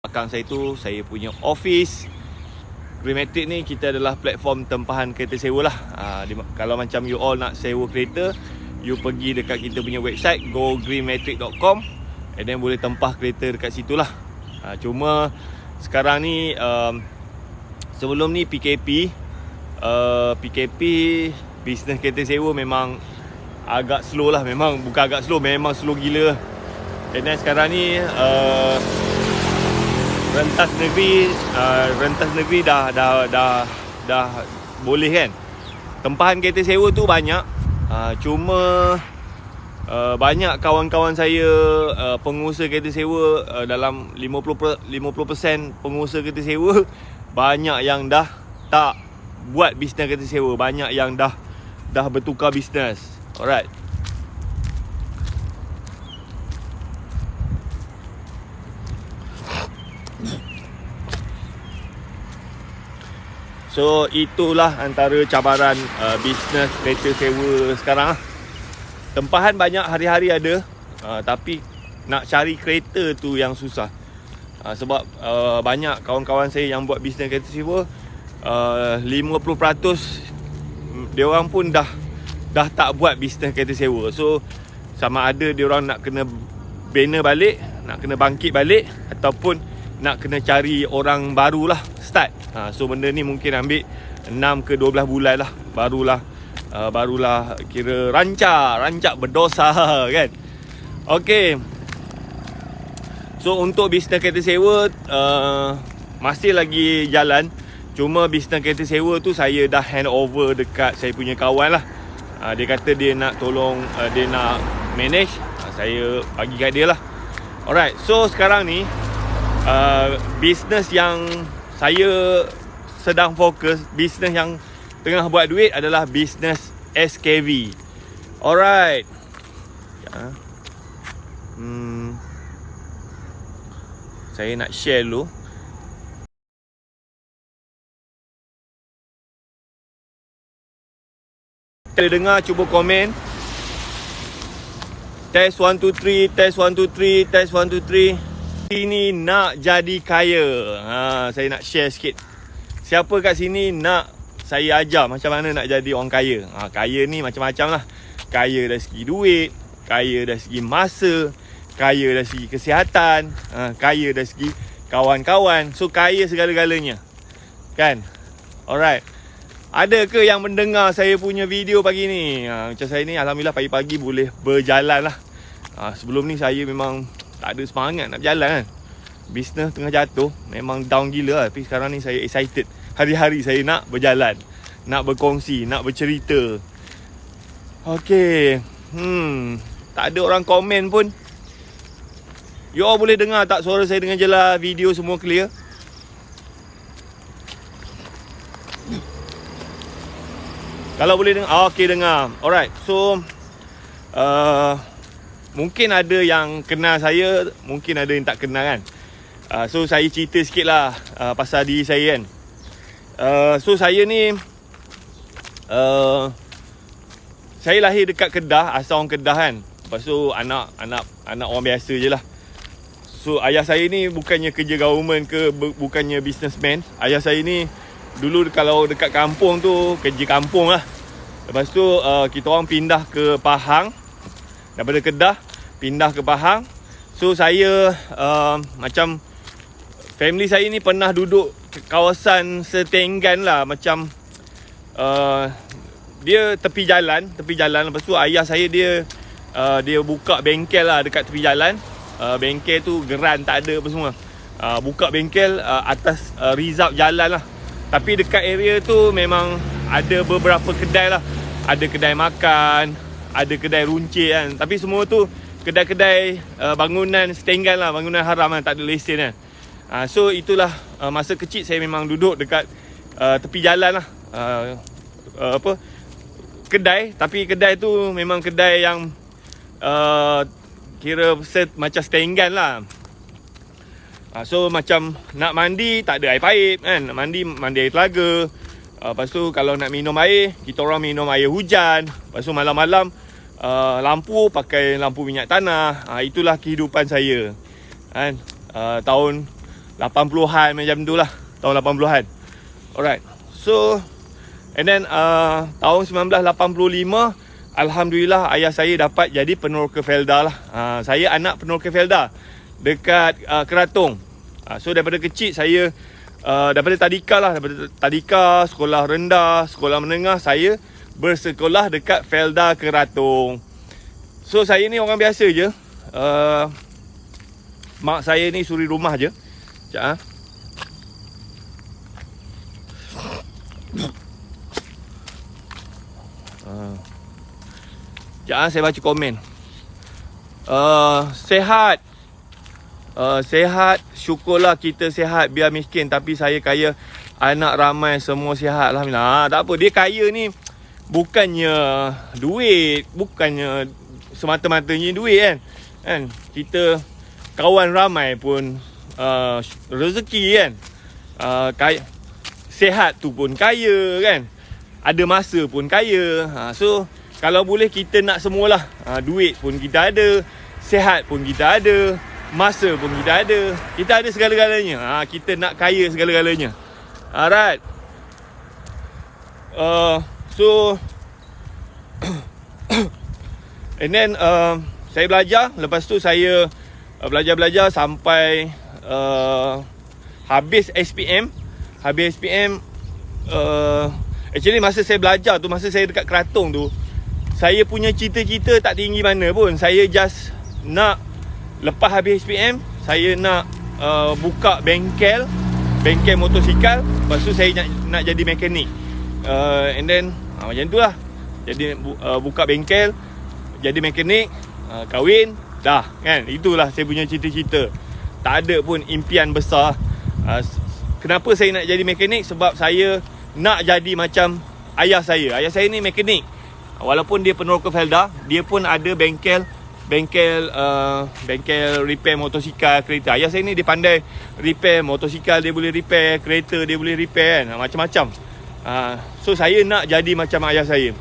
Belakang saya tu saya punya office. Greenmatic ni kita adalah platform tempahan kereta sewa lah. Kalau macam you all nak sewa kereta, you pergi dekat kita punya website gogreenmatic.com and then boleh tempah kereta dekat situ lah. Cuma sekarang ni sebelum ni PKP bisnes kereta sewa memang agak slow lah. Memang bukan agak slow, memang slow gila. And then sekarang ni rentas negeri dah boleh kan. Tempahan kereta sewa tu banyak. Cuma banyak kawan-kawan saya pengusaha kereta sewa, dalam 50% pengusaha kereta sewa banyak yang dah tak buat bisnes kereta sewa, banyak yang dah bertukar bisnes. Alright. So itulah antara cabaran bisnes kereta sewa sekarang. Tempahan banyak hari-hari ada, tapi nak cari kereta tu yang susah. Sebab banyak kawan-kawan saya yang buat bisnes kereta sewa, 50% dia orang pun dah tak buat bisnes kereta sewa. So sama ada dia orang nak kena bina balik, nak kena bangkit balik, ataupun nak kena cari orang barulah start. So benda ni mungkin ambil 6 ke 12 bulan lah, barulah kira rancak berdosa kan. Okay. So untuk bisnes kereta sewa masih lagi jalan. Cuma bisnes kereta sewa tu saya dah hand over dekat saya punya kawan lah. Dia kata dia nak tolong, dia nak manage, saya bagi kat dia lah. Alright, so sekarang ni bisnes yang saya sedang fokus, bisnes yang tengah buat duit adalah bisnes SKV. Alright. Saya nak share dulu. Kalau dengar cuba komen. Test 1 2 3, test 1 2 3, test 1 2 3. Ini nak jadi kaya. Saya nak share sikit. Siapa kat sini nak saya ajar macam mana nak jadi orang kaya? Kaya ni macam-macam lah. Kaya dari segi duit, kaya dari segi masa, kaya dari segi kesihatan, kaya dari segi kawan-kawan. So kaya segala-galanya, kan? Alright. Ada ke yang mendengar saya punya video pagi ni? Macam saya ni alhamdulillah pagi-pagi boleh berjalan lah. Sebelum ni saya memang tak ada semangat nak berjalan kan. Bisnes tengah jatuh, memang down gila lah. Tapi sekarang ni saya excited. Hari-hari saya nak berjalan, nak berkongsi, nak bercerita. Okay. Tak ada orang komen pun. You all boleh dengar tak suara saya dengan jelas? Video semua clear? Kalau boleh dengar, okay dengar. Alright, so mungkin ada yang kenal saya, mungkin ada yang tak kenal kan. So saya cerita sikit lah pasal diri saya kan. So saya ni saya lahir dekat Kedah, asal orang Kedah kan. Lepas tu anak orang biasa je lah. So ayah saya ni bukannya kerja government ke, bukannya businessman. Ayah saya ni dulu kalau dekat kampung tu kerja kampung lah. Lepas tu kita orang pindah ke Pahang. Daripada Kedah pindah ke Pahang. So saya macam family saya ni pernah duduk kawasan Setenggan lah. Macam dia tepi jalan. Lepas tu ayah saya dia buka bengkel lah dekat tepi jalan. Bengkel tu geran tak ada apa semua. Buka bengkel atas result jalan lah. Tapi dekat area tu memang ada beberapa kedai lah. Ada kedai makan, ada kedai runcit kan. Tapi semua tu kedai-kedai bangunan Setenggan lah, bangunan haram kan, tak ada lesen kan. So itulah masa kecil saya memang duduk dekat tepi jalan lah. Kedai, tapi kedai tu memang kedai yang kira macam Setenggan lah. So macam nak mandi tak ada air paip kan. Nak mandi air telaga. Lepas tu kalau nak minum air, kita orang minum air hujan. Lepas tu malam-malam lampu pakai lampu minyak tanah. Itulah kehidupan saya kan. Tahun 80-an macam tu lah. Tahun 80-an. Alright. So, and then tahun 1985, alhamdulillah ayah saya dapat jadi peneroka Felda lah. Saya anak peneroka Felda dekat Keratung. So daripada kecil saya daripada tadika lah, daripada tadika, sekolah rendah, sekolah menengah, saya bersekolah dekat Felda Keratung. So saya ni orang biasa je. Mak saya ni suri rumah je. Sekejap saya baca komen. Sehat. Sehat. Syukurlah kita sehat. Biar miskin tapi saya kaya. Anak ramai, semua sihat. Alhamdulillah. Tak apa. Dia kaya ni bukannya duit, bukannya semata-matanya duit kan. Kita kawan ramai pun rezeki kan. Kaya, sehat tu pun kaya kan. Ada masa pun kaya. So kalau boleh kita nak semualah. Duit pun kita ada, sehat pun kita ada, masa pun kita ada. Kita ada segala-galanya. Kita nak kaya segala-galanya. Alright. So and then saya belajar. Lepas tu saya belajar sampai habis SPM. Habis SPM, actually masa saya belajar tu, masa saya dekat Keratung tu, saya punya cita-cita tak tinggi mana pun. Saya just nak, lepas habis SPM, saya nak buka bengkel motosikal. Lepas tu saya nak jadi mekanik. And then macam tu lah. Jadi buka bengkel, jadi mekanik, kahwin, dah kan. Itulah saya punya cita-cita. Tak ada pun impian besar. Kenapa saya nak jadi mekanik? Sebab saya nak jadi macam ayah saya. Ayah saya ni mekanik. Walaupun dia peneroka Felda, dia pun ada bengkel repair motosikal, kereta. Ayah saya ni dia pandai repair motosikal, dia boleh repair kereta, dia boleh repair kan, macam-macam. So saya nak jadi macam ayah saya.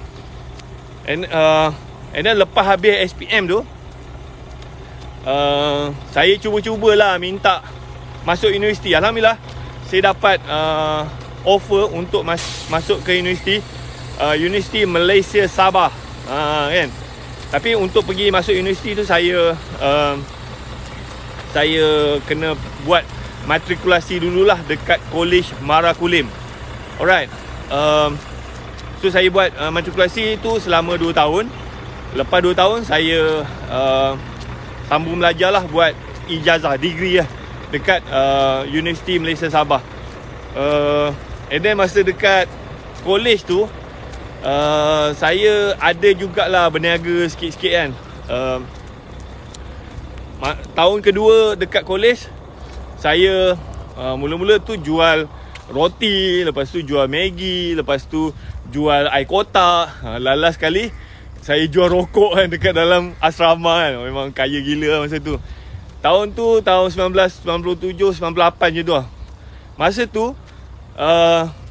And then lepas habis SPM tu, saya cuba-cubalah minta masuk universiti. Alhamdulillah saya dapat offer untuk masuk ke Universiti Malaysia Sabah, kan. Tapi untuk pergi masuk universiti tu saya kena buat matrikulasi dululah dekat College Marakulim. Alright. So saya buat matrikulasi tu selama 2 tahun. Lepas 2 tahun saya sambung belajar lah, buat ijazah, degree lah dekat Universiti Malaysia Sabah. And then masa dekat college tu, saya ada jugalah berniaga sikit-sikit kan. Tahun kedua dekat college, saya mula-mula tu jual roti, lepas tu jual Maggi, lepas tu jual air kotak. Last sekali saya jual rokok kan dekat dalam asrama kan. Memang kaya gila masa tu. Tahun 1997, 98 je tu lah. Masa tu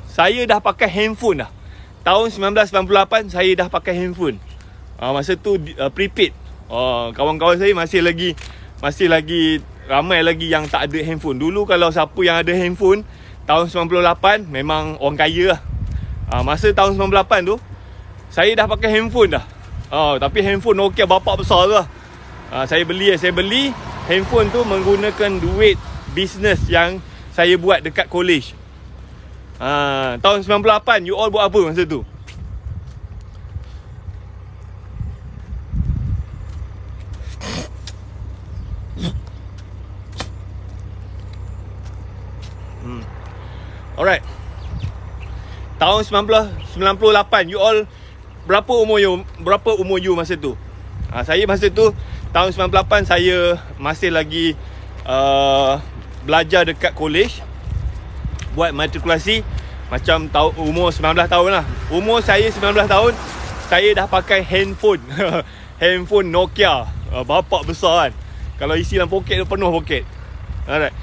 saya dah pakai handphone dah. Tahun 1998 saya dah pakai handphone. Masa tu prepaid. Kawan-kawan saya masih lagi ramai lagi yang tak ada handphone. Dulu kalau siapa yang ada handphone tahun 98 memang orang kaya lah. Masa tahun 98 tu saya dah pakai handphone dah. Tapi handphone Nokia bapak besar tu lah. Saya beli handphone tu menggunakan duit bisnes yang saya buat dekat college. Tahun 98 you all buat apa masa tu? Alright. Tahun 1998 you all berapa umur you masa tu? Saya masa tu tahun 98 saya masih lagi belajar dekat college, buat matrikulasi. Macam umur 19 tahun lah. Umur saya 19 tahun, saya dah pakai handphone. Handphone Nokia bapak besar kan. Kalau isi dalam poket tu penuh poket. Alright.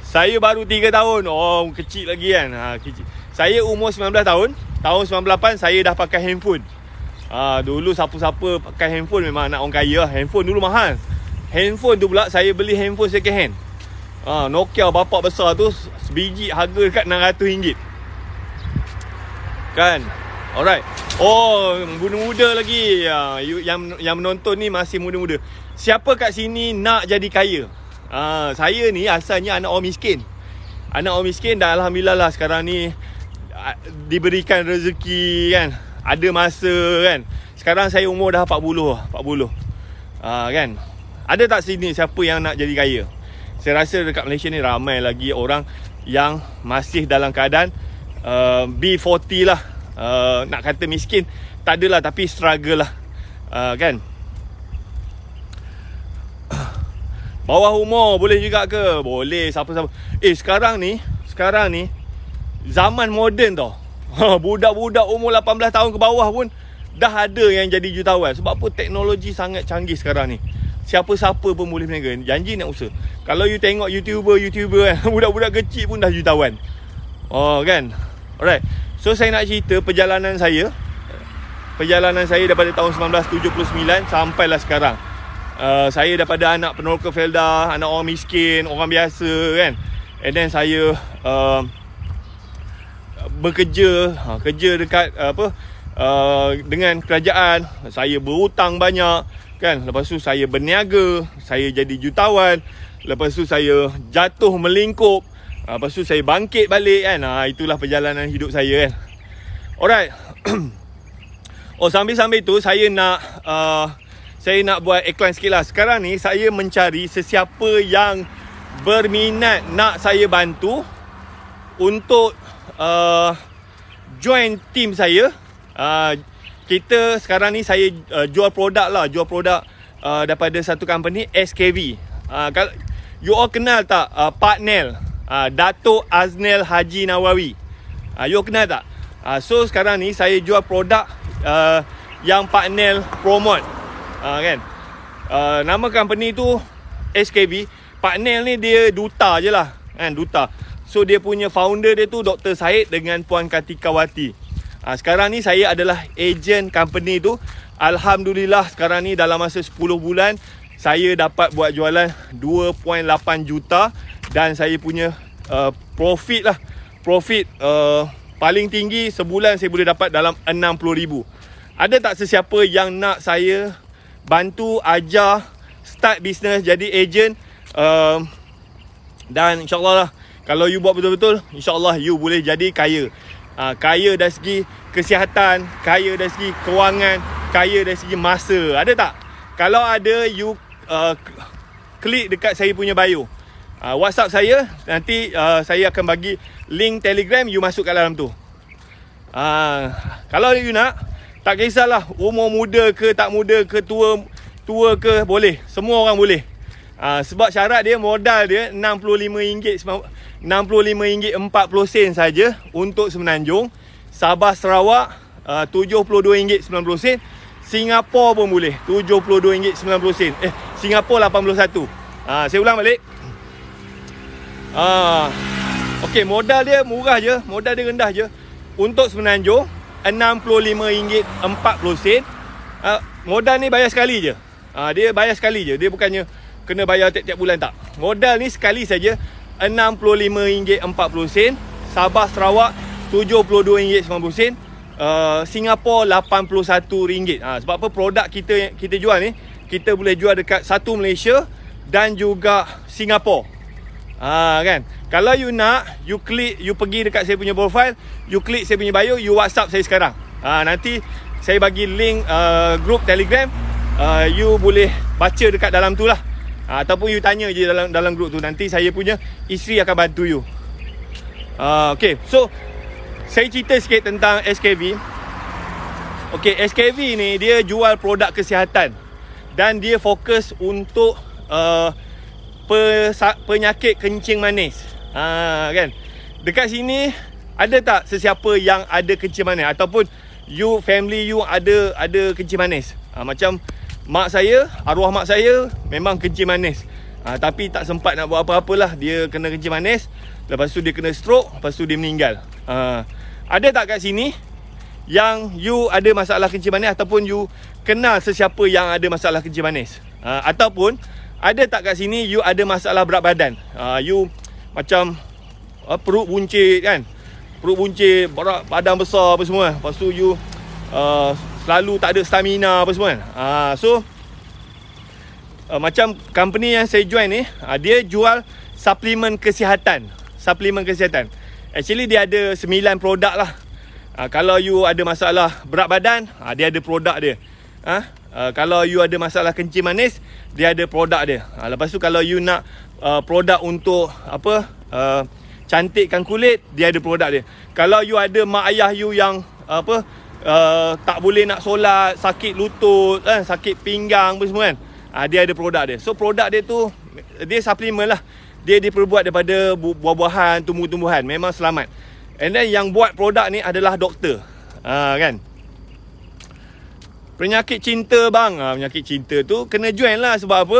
Saya baru 3 tahun. Kecil lagi kan. Kecil. Saya umur 19 tahun. Tahun 98 saya dah pakai handphone. Dulu siapa-siapa pakai handphone memang anak orang kaya. Handphone dulu mahal. Handphone tu pula saya beli handphone second hand. Nokia bapak besar tu sebiji harga dekat RM600. Kan? Alright. Oh, muda-muda lagi. Yang menonton ni masih muda-muda. Siapa kat sini nak jadi kaya? Saya ni asalnya anak orang miskin. Anak orang miskin, dan alhamdulillah lah sekarang ni diberikan rezeki kan. Ada masa kan. Sekarang saya umur dah 40. Kan. Ada tak sini siapa yang nak jadi kaya? Saya rasa dekat Malaysia ni ramai lagi orang yang masih dalam keadaan B40 lah. Nak kata miskin tak adalah, tapi struggle lah. Kan. Bawah umur boleh juga ke? Boleh, siapa-siapa. Sekarang ni zaman moden tau. Budak-budak umur 18 tahun ke bawah pun dah ada yang jadi jutawan. Sebab apa? Teknologi sangat canggih sekarang ni. Siapa-siapa pun boleh berniaga. Janji nak usaha. Kalau you tengok YouTuber kan, budak-budak kecil pun dah jutawan. Kan. Alright. So saya nak cerita perjalanan saya daripada tahun 1979 sampailah sekarang. Saya daripada anak peneroka Felda, anak orang miskin, orang biasa kan. And then saya bekerja, kerja dekat dengan kerajaan. Saya berhutang banyak kan. Lepas tu saya berniaga, saya jadi jutawan. Lepas tu saya jatuh melingkup. Lepas tu saya bangkit balik kan. Itulah perjalanan hidup saya kan. Alright. Sambil-sambil tu saya nak buat iklan sikit lah. Sekarang ni saya mencari sesiapa yang berminat nak saya bantu untuk join team saya. Kita sekarang ni saya jual produk daripada satu company SKV. Kalau you all kenal tak Partnel, Datuk Aznel Haji Nawawi? You all kenal tak? So sekarang ni saya jual produk yang Partnel promote. Kan? Nama company tu SKV. Partnel ni dia duta je lah kan, duta. So dia punya founder dia tu Dr. Syed dengan Puan Kartikawati. Sekarang ni saya adalah ejen company tu. Alhamdulillah sekarang ni dalam masa 10 bulan saya dapat buat jualan 2.8 juta. Dan saya punya profit paling tinggi sebulan saya boleh dapat dalam 60,000. Ada tak sesiapa yang nak saya bantu ajar start bisnes, jadi ejen? Dan insyaAllah lah, kalau you buat betul-betul, insyaAllah you boleh jadi kaya. Kaya dari segi kesihatan, kaya dari segi kewangan, kaya dari segi masa. Ada tak? Kalau ada, you klik dekat saya punya bio, WhatsApp saya. Nanti saya akan bagi link Telegram, you masuk kat dalam tu. Kalau you nak, tak kisahlah umur muda ke tak muda ke, tua ke, boleh. Semua orang boleh. Sebab syarat dia, modal dia RM65.40 saja untuk Semenanjung. Sabah Sarawak RM72.90. Singapura pun boleh RM72.90. Singapura 81. Saya ulang balik. Okey, modal dia murah je, modal dia rendah je. Untuk Semenanjung RM65.40. Modal ni bayar sekali je. Dia bayar sekali je. Dia bukannya kena bayar tiap-tiap bulan, tak. Modal ni sekali saja RM65.40. Sabah Sarawak RM72.90. Singapura RM81. Sebab apa? Produk kita jual ni, kita boleh jual dekat satu Malaysia dan juga Singapura. Kan. Kalau you nak, you klik, you pergi dekat saya punya profile, you klik saya punya bio, you WhatsApp saya sekarang. Nanti saya bagi link group Telegram. You boleh baca dekat dalam tu lah. Ataupun you tanya je dalam grup tu. Nanti saya punya isteri akan bantu you. Okay, so saya cerita sikit tentang SKV. Okay, SKV ni dia jual produk kesihatan. Dan dia fokus untuk penyakit kencing manis. Kan. Dekat sini ada tak sesiapa yang ada kencing manis? Ataupun you, family you ada kencing manis? Macam mak saya, arwah mak saya memang kencing manis. Tapi tak sempat nak buat apa-apalah. Dia kena kencing manis, lepas tu dia kena stroke, lepas tu dia meninggal. Ada tak kat sini yang you ada masalah kencing manis, ataupun you kenal sesiapa yang ada masalah kencing manis? Ataupun Ada tak kat sini you ada masalah berat badan? You macam perut buncit kan? Perut buncit, berat badan besar apa semua. Lepas tu you selalu tak ada stamina apa semua kan? Macam company yang saya join ni, dia jual suplemen kesihatan. Suplemen kesihatan. Actually dia ada 9 produk lah. Kalau you ada masalah berat badan, dia ada produk dia. Kalau you ada masalah kencing manis, dia ada produk dia. Lepas tu kalau you nak produk untuk cantikkan kulit, dia ada produk dia. Kalau you ada mak ayah you yang tak boleh nak solat, sakit lutut, sakit pinggang apa semua kan, dia ada produk dia. So produk dia tu, dia suplemen lah. Dia diperbuat daripada buah-buahan, tumbuh-tumbuhan. Memang selamat. And then yang buat produk ni adalah doktor. Kan? Penyakit cinta bang. Penyakit cinta tu kena join lah. Sebab apa?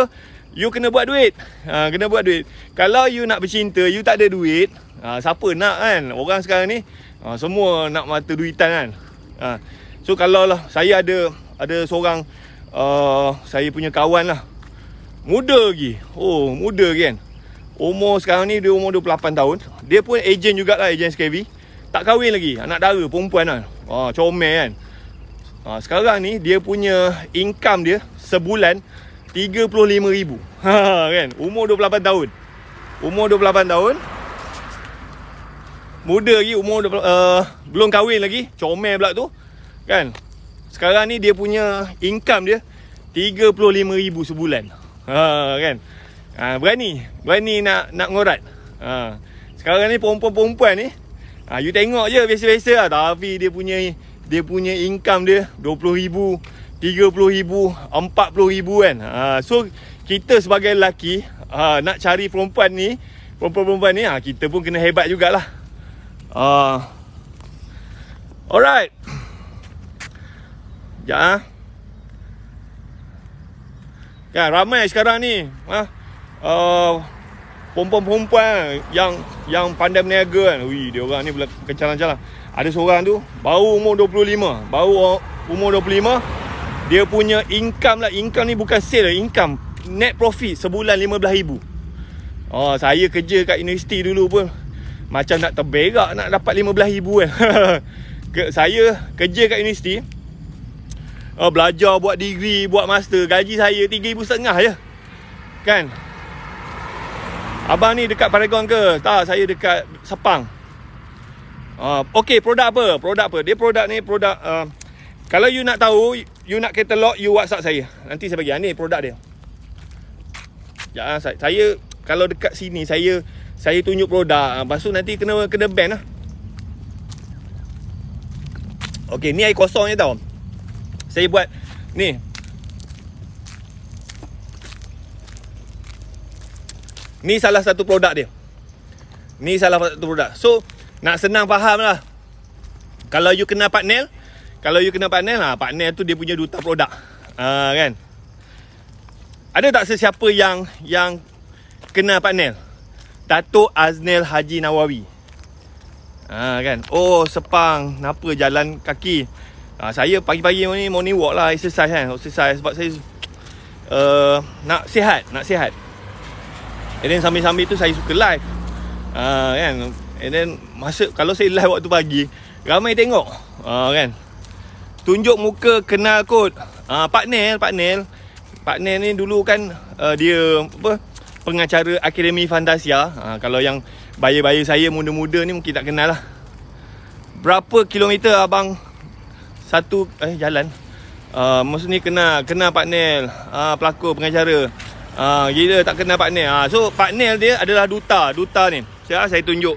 You kena buat duit. Kena buat duit. Kalau you nak bercinta, you tak ada duit, siapa nak kan? Orang sekarang ni semua nak mata duitan kan. So kalau lah saya ada seorang saya punya kawan lah, muda lagi. Muda kan. Umur sekarang ni dia umur 28 tahun. Dia pun ejen jugalah, ejen SKV. Tak kahwin lagi, anak dara, perempuan kan. Comel kan. Sekarang ni dia punya income dia sebulan 35,000. Kan? Umur 28 tahun. Umur 28 tahun. Muda lagi, belum kahwin lagi, comel pula tu. Kan? Sekarang ni dia punya income dia 35,000 sebulan. Kan? Berani nak ngorat. Sekarang ni perempuan-perempuan ni, you tengok je biasa-biasa lah, tapi dia punya income dia 20,000, 30,000, 40,000 kan. So kita sebagai lelaki nak cari perempuan ni, kita pun kena hebat jugalah. Alright. Kan ramai sekarang ni perempuan-perempuan yang pandai berniaga kan. Dia orang ni kencalang-calang. Ada seorang tu baru umur 25. Dia punya income ni bukan sale, income net profit sebulan 15,000. Saya kerja kat universiti dulu pun macam nak terberak nak dapat 15,000 kan. Saya kerja kat universiti, belajar, buat degree, buat master, gaji saya 3,500 je. Kan? Abang ni dekat Paragon ke? Tak, saya dekat Sepang. Okay, produk apa? Dia produk ni kalau you nak tahu, you nak katalog, you WhatsApp saya. Nanti saya bagi. Ni produk dia. Saya kalau dekat sini saya tunjuk produk. Lepas tu nanti kena ban lah. Okay, ni air kosong je tau. Saya buat ni. Ni salah satu produk dia. So nak senang faham lah, kalau you kena partner, partner tu dia punya duta produk. Kan? Ada tak sesiapa yang kena partner? Datuk Aznel Haji Nawawi. Kan? Sepang, kenapa jalan kaki? Saya pagi-pagi ni morning walk lah, exercise sebab saya nak sihat. And then sambil-sambil tu saya suka live. Kan? And then kalau saya live waktu pagi, ramai tengok. Kan? Tunjuk muka, kenal kod. Partner ni dulu kan dia pengacara Akademi Fantasia. Kalau yang buyer saya muda-muda ni mungkin tak kenal lah. Berapa kilometer abang jalan? Maksudnya kena partner, pelakon, pengacara. Gila tak kena partner. So partner dia adalah duta ni. Saya tunjuk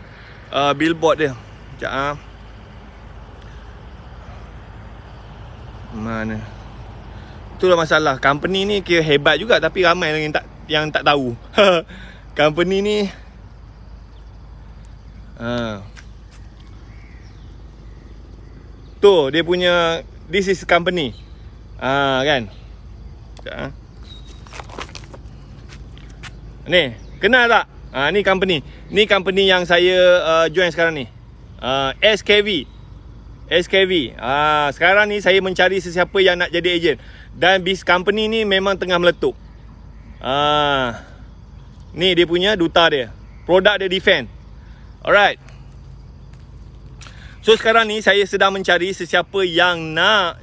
billboard dia. Sekejap. Mana? Itulah masalah. Company ni kira hebat juga, tapi ramai yang tak tahu. Company ni tu dia punya, this is company. Kan? Sekejap. Ni, kenal tak? Ni company. Ni company yang saya join sekarang ni. SKV. Sekarang ni saya mencari sesiapa yang nak jadi ejen. Dan bis company ni memang tengah meletup. Ni dia punya duta dia. Produk dia Defend. Alright. So sekarang ni saya sedang mencari sesiapa yang nak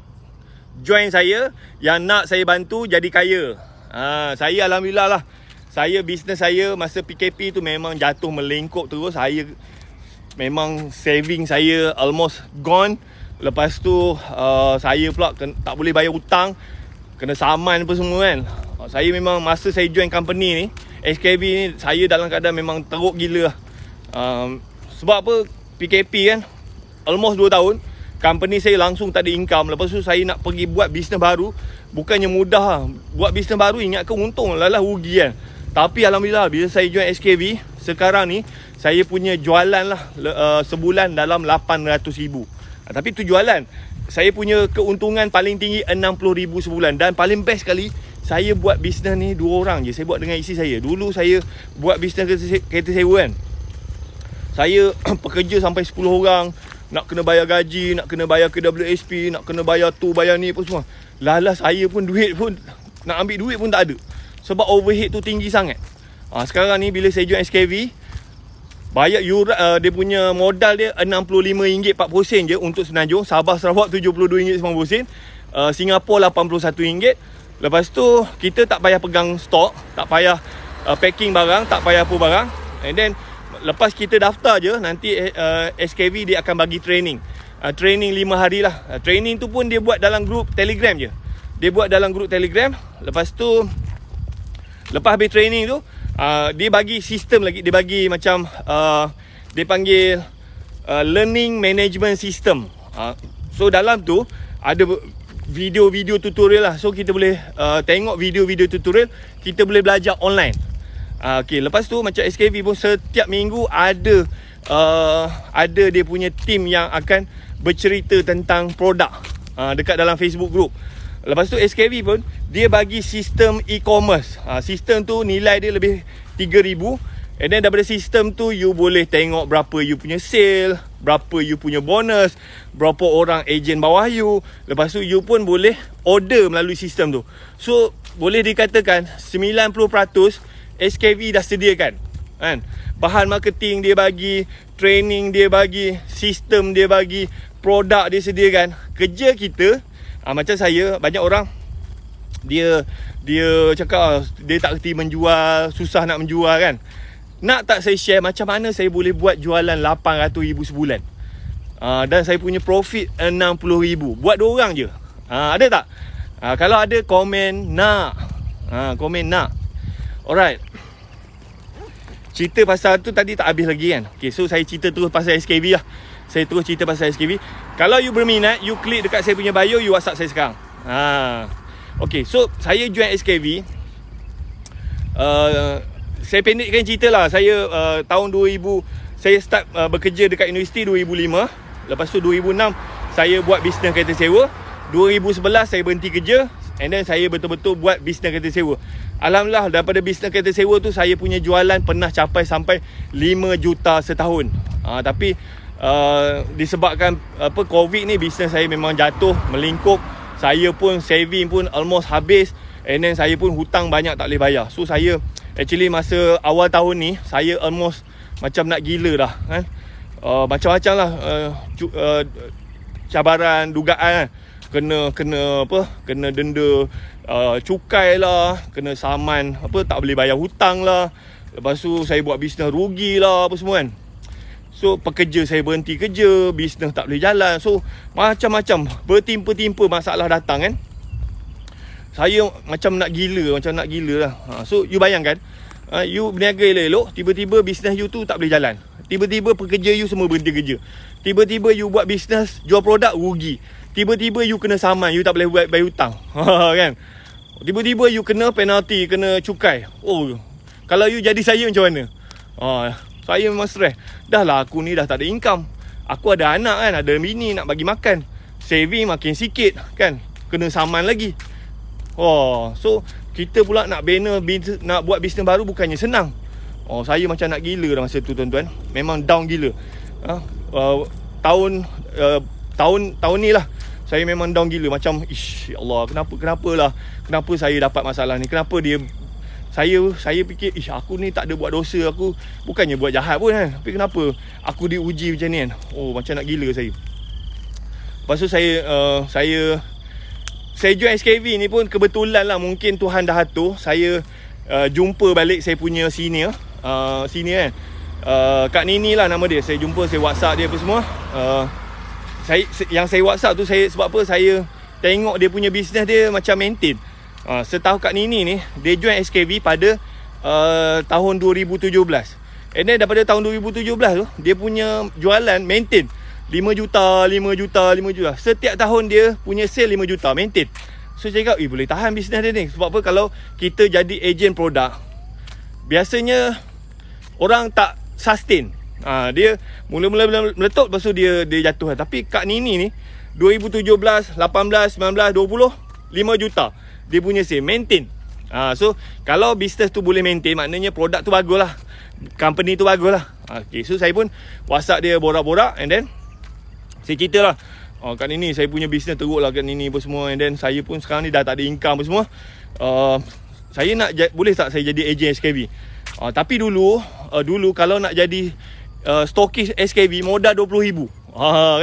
join saya, yang nak saya bantu jadi kaya. Saya alhamdulillah lah. Saya bisnes saya masa PKP tu memang jatuh melengkok terus. Saya memang saving saya almost gone. Lepas tu saya pula tak boleh bayar hutang, kena saman apa semua kan. Saya memang masa saya join company ni, SKV ni, saya dalam keadaan memang teruk gila. Sebab apa, PKP kan, almost 2 tahun company saya langsung tak ada income. Lepas tu saya nak pergi buat bisnes baru, bukannya mudah lah. Buat bisnes baru ingatkan untung, lalah rugi kan. Tapi alhamdulillah bila saya join SKV, sekarang ni saya punya jualan lah sebulan dalam 800,000. Tapi tu jualan. Saya punya keuntungan paling tinggi 60,000 sebulan. Dan paling best sekali, saya buat bisnes ni 2 orang je. Saya buat dengan isteri saya. Dulu saya buat bisnes kereta sewa kan, saya pekerja sampai 10 orang. Nak kena bayar gaji, nak kena bayar KWSP, nak kena bayar tu, bayar ni apa semua. Lala saya pun duit pun, nak ambil duit pun tak ada. Sebab overhead tu tinggi sangat. Sekarang ni bila saya join SKV, bayar dia punya modal dia RM65 40 sen je untuk Semenanjung. Sabah Sarawak RM72 90 sen. Singapura RM81. Lepas tu kita tak payah pegang stok, tak payah packing barang, tak payah apa barang. And then lepas kita daftar je, nanti SKV dia akan bagi training. Training 5 hari lah. Training tu pun dia buat dalam grup Telegram je. Dia buat dalam grup Telegram. Lepas tu, lepas habis training tu, dia bagi sistem lagi. Dia bagi macam, dia panggil Learning Management System. So dalam tu ada video-video tutorial lah. So kita boleh tengok video-video tutorial. Kita boleh belajar online. Okay, lepas tu macam SKV pun setiap minggu ada dia punya team yang akan bercerita tentang produk dekat dalam Facebook group. Lepas tu SKV pun dia bagi sistem e-commerce. Sistem tu nilai dia lebih 3,000. And then daripada sistem tu you boleh tengok berapa you punya sale, berapa you punya bonus, berapa orang ejen bawah you. Lepas tu you pun boleh order melalui sistem tu. So boleh dikatakan 90% SKV dah sediakan kan. Bahan marketing dia bagi, training dia bagi, sistem dia bagi, produk dia sediakan. Kerja kita, macam saya, banyak orang dia cakap dia tak kerti menjual, susah nak menjual kan. Nak tak saya share macam mana saya boleh buat jualan 800,000 sebulan, dan saya punya profit 60,000 buat 2 orang je. Ada tak? Kalau ada komen nak. Komen nak. Alright. Cerita pasal tu tadi tak habis lagi kan. Okay, so saya cerita terus pasal SKV lah. Saya terus cerita pasal SKV. Kalau you berminat, you klik dekat saya punya bio, you WhatsApp saya sekarang. Okay, so saya join SKV. Saya pendekkan cerita lah. Saya tahun 2000 saya start bekerja dekat universiti 2005. Lepas tu 2006 saya buat bisnes kereta sewa. 2011 saya berhenti kerja. And then saya betul-betul buat bisnes kereta sewa. Alhamdulillah daripada bisnes kereta sewa tu saya punya jualan pernah capai sampai 5 juta setahun. Tapi disebabkan COVID ni, bisnes saya memang jatuh melingkup. Saya pun saving pun almost habis. And then saya pun hutang banyak tak boleh bayar. So saya actually masa awal tahun ni saya almost macam nak gila dah kan. Macam-macam lah cabaran, dugaan kan. Kena denda cukai lah, kena saman tak boleh bayar hutang lah. Lepas tu saya buat bisnes rugi lah apa semua kan. So pekerja saya berhenti kerja, bisnes tak boleh jalan. So macam-macam bertimpa-timpa masalah datang kan. Saya macam nak gila lah. So you bayangkan, you berniaga elok-elok, tiba-tiba bisnes you tu tak boleh jalan. Tiba-tiba pekerja you semua berhenti kerja. Tiba-tiba you buat bisnes, jual produk rugi. Tiba-tiba you kena saman, you tak boleh bayar hutang. Kan? Tiba-tiba you kena penalti, kena cukai. Oh, kalau you jadi saya macam mana? Saya memang stres. Dah lah aku ni dah tak ada income. Aku ada anak kan, ada bini nak bagi makan. Saving makin sikit kan. Kena saman lagi. So kita pula nak nak buat bisnes baru bukannya senang. Saya macam nak gila dah masa tu tuan-tuan. Memang down gila. Tahun ni lah saya memang down gila. Macam ya Allah, kenapa saya dapat masalah ni? Kenapa dia saya fikir, aku ni tak ada buat dosa, aku bukannya buat jahat pun kan, tapi kenapa aku diuji macam ni kan. Oh, macam nak gila saya. Lepas tu saya join SKV ni pun kebetulan lah, mungkin Tuhan dah atur saya jumpa balik saya punya senior kan, Kak Nini lah nama dia. Saya jumpa, saya WhatsApp dia apa semua. Saya WhatsApp tu sebab apa, saya tengok dia punya bisnes dia macam maintain. Setahu Kak Nini ni, dia join SKV pada tahun 2017. And then daripada tahun 2017 tu, dia punya jualan maintain 5 juta. Setiap tahun dia punya sale 5 juta maintain. So saya cakap, boleh tahan bisnes dia ni. Sebab apa, kalau kita jadi ejen produk, biasanya orang tak sustain. Dia mula-mula meletup, lepas tu dia jatuh. Tapi Kak Nini ni 2017, 18, 19, 20 5 juta dia punya sale maintain. So kalau bisnes tu boleh maintain, maknanya produk tu bagus lah, company tu bagus lah. Okay, so saya pun WhatsApp dia, borak-borak, and then saya cerita lah, Kak Nini, saya punya bisnes teruk lah Kak Nini apa semua. And then saya pun sekarang ni dah tak ada income apa semua. Saya nak, boleh tak saya jadi ejen SKV? Tapi dulu kalau nak jadi stokis SKV, modal RM20,000.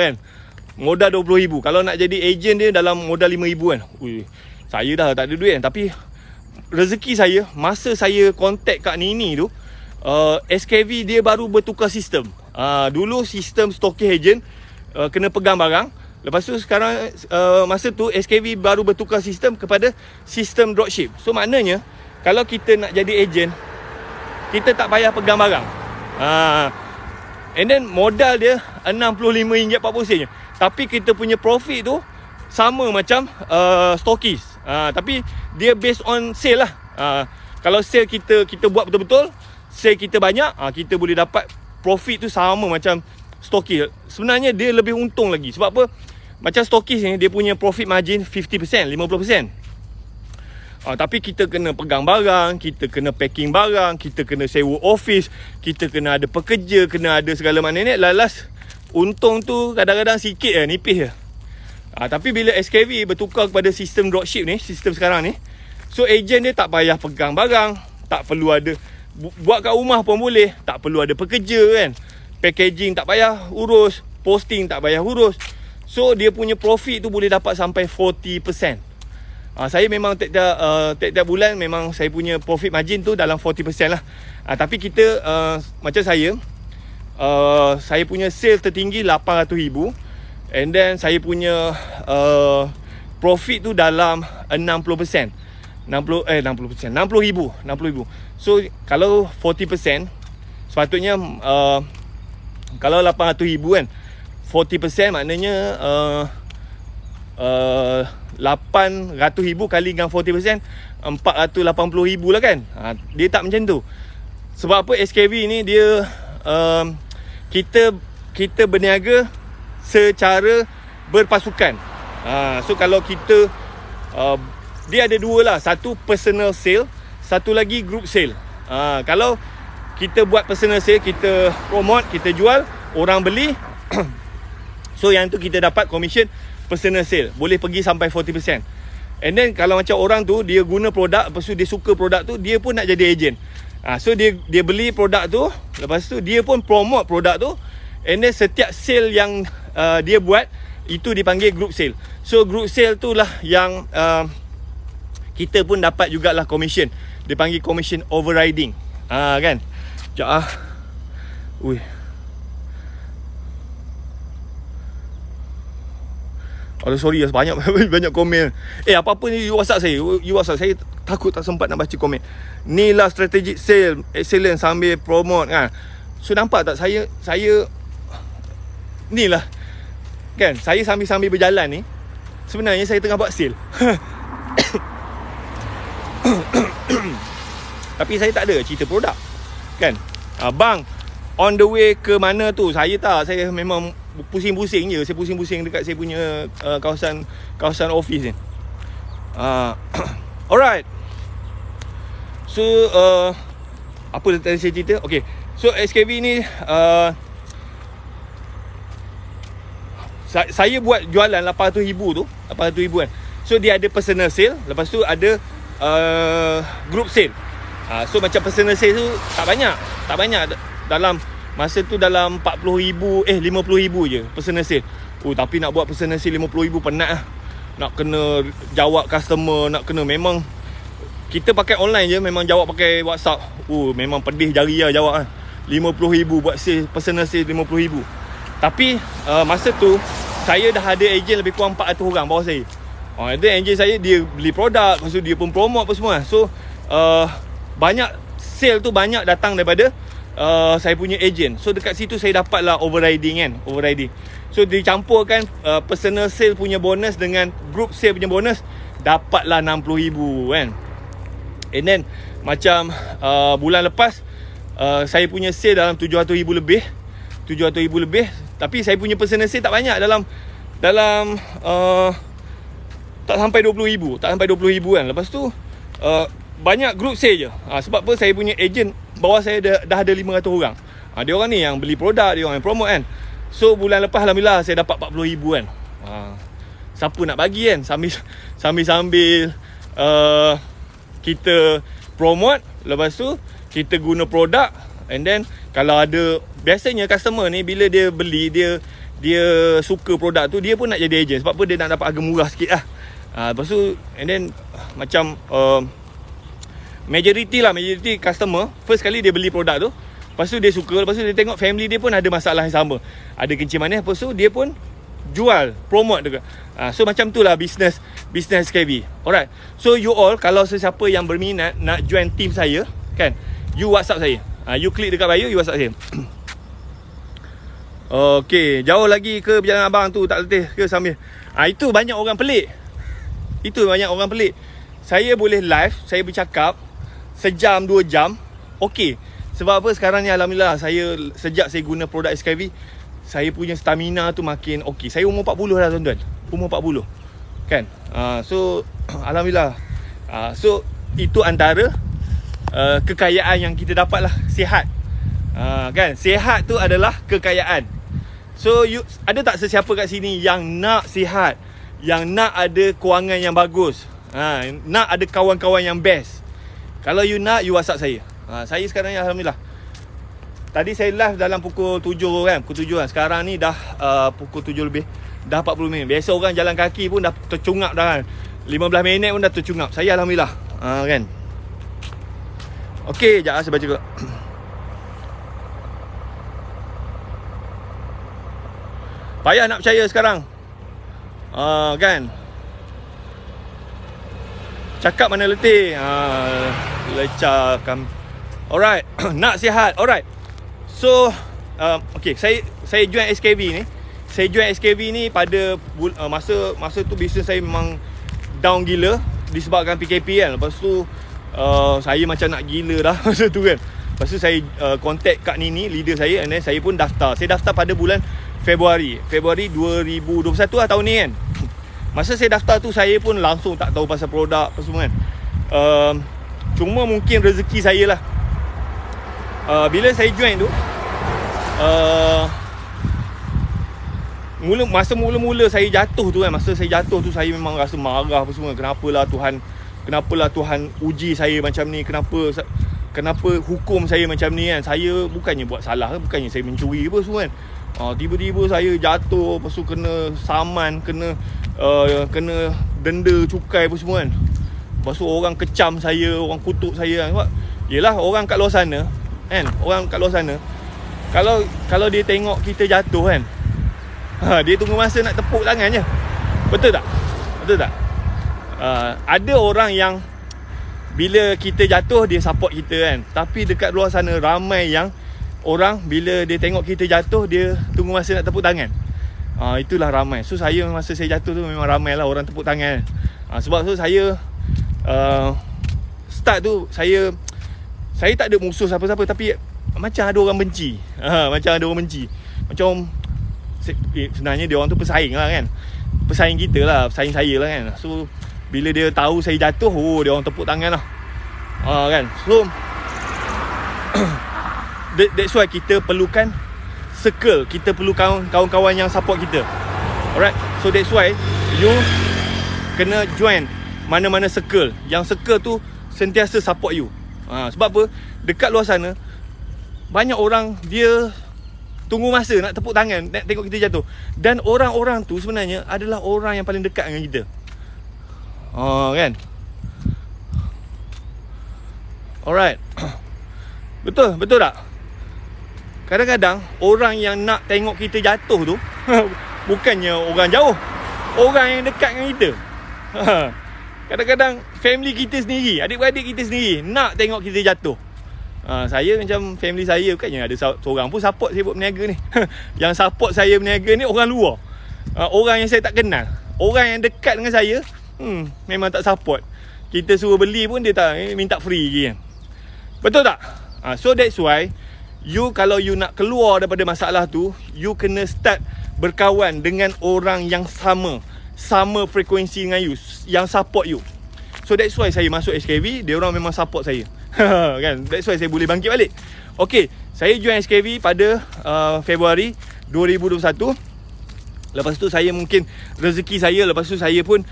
Kan, modal RM20,000. Kalau nak jadi ejen dia dalam modal RM5,000 kan. Saya dah tak ada duit kan. Tapi rezeki saya, masa saya contact Kak Nini tu, SKV dia baru bertukar sistem. Dulu sistem stokis ejen, kena pegang barang. Lepas tu sekarang masa tu SKV baru bertukar sistem kepada sistem dropship. So maknanya kalau kita nak jadi ejen, kita tak payah pegang barang. And then modal dia RM65.40 je. Tapi kita punya profit tu sama macam stokis. Tapi dia based on sale lah. Kalau sale kita buat betul-betul, sale kita banyak, kita boleh dapat profit tu sama macam stokis. Sebenarnya dia lebih untung lagi. Sebab apa? Macam stokis ni, dia punya profit margin 50%, 50%. Tapi kita kena pegang barang, kita kena packing barang, kita kena sewa office, kita kena ada pekerja, kena ada segala macam ni. Lalas untung tu kadang-kadang sikit je, nipis je. Tapi bila SKV bertukar kepada sistem dropship ni, sistem sekarang ni, so ejen dia tak payah pegang barang, tak perlu ada, buat kat rumah pun boleh, tak perlu ada pekerja kan. Packaging tak payah urus, posting tak payah urus. So dia punya profit tu boleh dapat sampai 40%. Saya memang tiap bulan memang saya punya profit margin tu dalam 40% lah. Tapi kita macam saya punya sale tertinggi RM800,000. And then saya punya profit tu dalam 60%. 60,000. So kalau 40%, sepatutnya kalau RM800,000 kan, 40% maknanya RM800,000 kali dengan 40%, RM480,000 lah kan. Dia tak macam tu. Sebab apa, SKV ni dia kita berniaga secara berpasukan. So kalau kita dia ada dua lah. Satu personal sale, satu lagi group sale. Kalau kita buat personal sale, kita promote, kita jual, orang beli so yang tu kita dapat commission personal sale, boleh pergi sampai 40%. And then kalau macam orang tu, dia guna produk, lepas tu dia suka produk tu, dia pun nak jadi ejen. So dia beli produk tu, lepas tu dia pun promote produk tu. And then setiap sale yang dia buat, itu dipanggil group sale. So group sale tu lah yang kita pun dapat jugalah commission. Dia panggil commission overriding. Kan? Sekejap Ui. Sorry, banyak komen. Apa-apa ni you WhatsApp saya. Saya takut tak sempat nak baca komen. Ni lah strategic sale, excellent sambil promote kan. So nampak tak, saya ni lah kan, saya sambil berjalan ni, sebenarnya saya tengah buat sale. Tapi saya tak ada cerita produk kan. Bang, on the way ke mana tu, saya memang pusing-pusing je. Saya pusing-pusing dekat saya punya kawasan office ni. Alright. So apa tadi saya cerita? Okay, so SKV ni saya buat jualan RM800,000 tu, RM800,000 kan. So dia ada personal sale, lepas tu ada group sale. So macam personal sales tu tak banyak. Dalam masa tu dalam 50,000 je personal sale. Tapi nak buat personal sale 50,000 penat lah. Nak kena jawab customer, nak kena memang kita pakai online je, memang jawab pakai WhatsApp. Memang pedih jari lah jawab lah. 50,000 buat sale, personal sale 50,000. Tapi masa tu saya dah ada ejen lebih kurang 400 orang bawah saya. Ada ejen saya, dia beli produk, lepas tu dia pun promote apa semua. So banyak sale tu banyak datang daripada saya punya ejen. So dekat situ saya dapatlah overriding. So dicampurkan personal sale punya bonus dengan group sale punya bonus, dapatlah 60,000 kan. And then macam bulan lepas saya punya sale dalam 700,000 lebih. Tapi saya punya personal sale tak banyak, dalam tak sampai 20,000 kan. Lepas tu banyak group sale je. Sebab apa, saya punya ejen bawah saya dah ada 500 orang. Dia orang ni yang beli produk, dia orang yang promote kan. So bulan lepas alhamdulillah saya dapat 40,000 kan. Siapa nak bagi kan, sambil kita promote, lepas tu kita guna produk. And then kalau ada, biasanya customer ni bila dia beli, dia suka produk tu, dia pun nak jadi ejen. Sebab apa, dia nak dapat harga murah sikit lah. Lepas tu, and then macam majority customer first kali dia beli produk tu, lepas tu dia suka, lepas tu dia tengok family dia pun ada masalah yang sama, ada kencing manis, lepas tu dia pun jual, promote juga. So macam tu lah business SKV. Alright, so you all, kalau sesiapa yang berminat nak join team saya kan, you WhatsApp saya. You klik dekat bio, you WhatsApp saya. Okay, jauh lagi ke berjalan abang tu, tak letih ke sambil? Itu banyak orang pelik. Saya boleh live, saya bercakap sejam 2 jam. Okay, sebab apa, sekarang ni alhamdulillah sejak saya guna produk SKV, saya punya stamina tu makin okay. Saya umur 40 dah tuan-tuan, umur 40 kan. So alhamdulillah. So itu antara kekayaan yang kita dapat lah, sihat. Kan, sihat tu adalah kekayaan. So ada tak sesiapa kat sini yang nak sihat, yang nak ada kewangan yang bagus, nak ada kawan-kawan yang best? Kalau you nak, you WhatsApp saya. Saya sekarang ni alhamdulillah, tadi saya live dalam pukul 7 kan, Sekarang ni dah pukul 7 lebih, dah 40 minit. Biasa orang jalan kaki pun dah tercungap dah kan, 15 minit pun dah tercungap. Saya alhamdulillah kan. Okey, sekejap saya baca juga. Payah nak percaya sekarang. Kan, cakap mana letih. Lecahkan. Alright. Nak sihat. Alright. So okay, saya join SKV ni. Saya join SKV ni pada masa tu bisnes saya memang down gila disebabkan PKP kan. Lepas tu saya macam nak gila dah masa tu kan. Lepas tu saya contact Kak Nini, leader saya, and then saya pun daftar. Saya daftar pada bulan Februari 2021 lah, tahun ni kan. Masa saya daftar tu, saya pun langsung tak tahu pasal produk apa semua kan. Cuma mungkin rezeki saya lah. Bila saya join tu, mula-mula saya jatuh tu kan. Masa saya jatuh tu, saya memang rasa marah apa semua. Kenapalah Tuhan uji saya macam ni? Kenapa hukum saya macam ni kan? Saya bukannya buat salah, bukannya saya mencuri apa semua kan. Tiba-tiba saya jatuh, lepas tu kena saman, kena denda cukai apa semua kan. Lepas tu orang kecam saya, orang kutuk saya kan. Sebab yelah, orang kat luar sana kan, kalau dia tengok kita jatuh kan, dia tunggu masa nak tepuk tangan je. Betul tak? Ada orang yang bila kita jatuh, dia support kita kan. Tapi dekat luar sana ramai yang orang bila dia tengok kita jatuh, dia tunggu masa nak tepuk tangan. Itulah ramai. So saya masa saya jatuh tu memang ramai lah orang tepuk tangan. Sebab tu saya start tu saya tak ada musuh siapa-siapa, tapi macam ada orang benci. Macam sebenarnya dia orang tu pesaing lah kan. Pesaing kita lah, pesaing saya lah kan. So bila dia tahu saya jatuh, dia orang tepuk tangan lah. Kan. So that's why kita perlukan circle, kita perlu kawan-kawan yang support kita. Alright. So that's why you kena join mana-mana circle, yang circle tu sentiasa support you. Sebab apa? Dekat luar sana banyak orang dia tunggu masa nak tepuk tangan, nak tengok kita jatuh. Dan orang-orang tu sebenarnya adalah orang yang paling dekat dengan kita. Kan? Alright. Betul tak? Kadang-kadang orang yang nak tengok kita jatuh tu bukannya orang jauh, orang yang dekat dengan kita. Kadang-kadang family kita sendiri, adik-beradik kita sendiri nak tengok kita jatuh. Saya macam family saya bukannya ada seorang pun support saya buat berniaga ni. Yang support saya berniaga ni orang luar, orang yang saya tak kenal. Orang yang dekat dengan saya memang tak support. Kita suruh beli pun dia tak, minta free je kan. Betul tak? So that's why kalau you nak keluar daripada masalah tu, you kena start berkawan dengan orang yang sama frekuensi dengan you, yang support you. So that's why saya masuk SKV, dia orang memang support saya. Kan? That's why saya boleh bangkit balik. Okay, saya join SKV pada Februari 2021. Lepas tu saya mungkin rezeki saya, lepas tu saya pun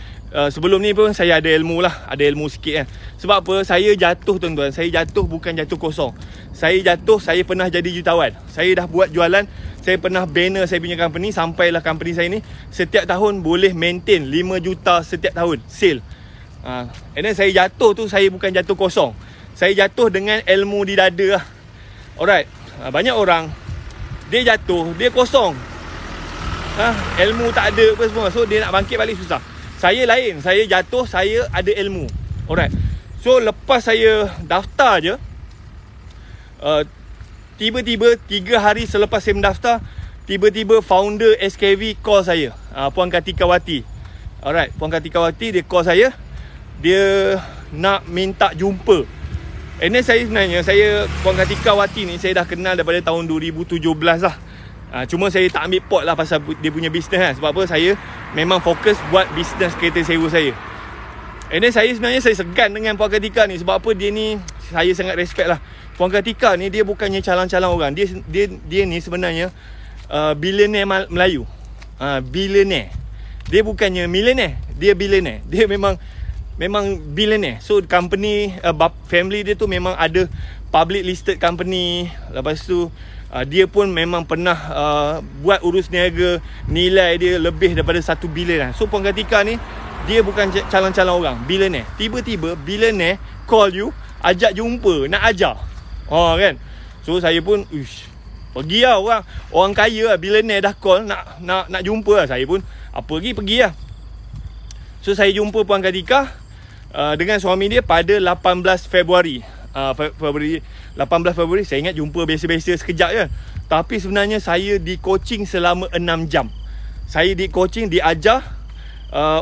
sebelum ni pun saya ada ilmu lah, ada ilmu sikit kan. Sebab apa? Saya jatuh tuan-tuan, saya jatuh bukan jatuh kosong. Saya jatuh, saya pernah jadi jutawan. Saya dah buat jualan, saya pernah banner saya punya company, sampailah company saya ni setiap tahun boleh maintain 5 juta setiap tahun sale. And then saya jatuh tu, saya bukan jatuh kosong. Saya jatuh dengan ilmu di dada lah. Alright. Banyak orang dia jatuh, dia kosong, ilmu tak ada apa semua. So dia nak bangkit balik susah. Saya lain, saya jatuh, saya ada ilmu. Alright. So lepas saya daftar je, tiba-tiba 3 hari selepas saya mendaftar, tiba-tiba founder SKV call saya, Puan Kartikawati. Alright, Puan Kartikawati dia call saya. Dia nak minta jumpa. And then saya sebenarnya, Puan Kartikawati ni saya dah kenal daripada tahun 2017 lah. Cuma saya tak ambil pot lah pasal dia punya bisnes kan. Sebab apa? Saya memang fokus buat bisnes kereta sewa saya. And then saya sebenarnya segan dengan Puan Kartika ni. Sebab apa? Dia ni saya sangat respect lah. Puan Kartika ni dia bukannya calang-calang orang. Dia ni sebenarnya billionaire Melayu. Billionaire. Dia bukannya millionaire, dia billionaire. Dia memang billionaire. So company, family dia tu memang ada public listed company. Lepas tu dia pun memang pernah buat urus niaga, nilai dia lebih daripada 1 bilion. So Puan Kartika ni dia bukan calang-calang orang, billionaire. Tiba-tiba billionaire call you, ajak jumpa, nak ajar. Kan. So saya pun pergi lah, orang kaya lah, billionaire dah call nak jumpa lah. Saya pun pergi lah. So saya jumpa Puan Kartika dengan suami dia pada 18 Februari. 18 Februari saya ingat jumpa biasa-biasa sekejap je. Tapi sebenarnya saya di coaching selama 6 jam. Saya di coaching, diajar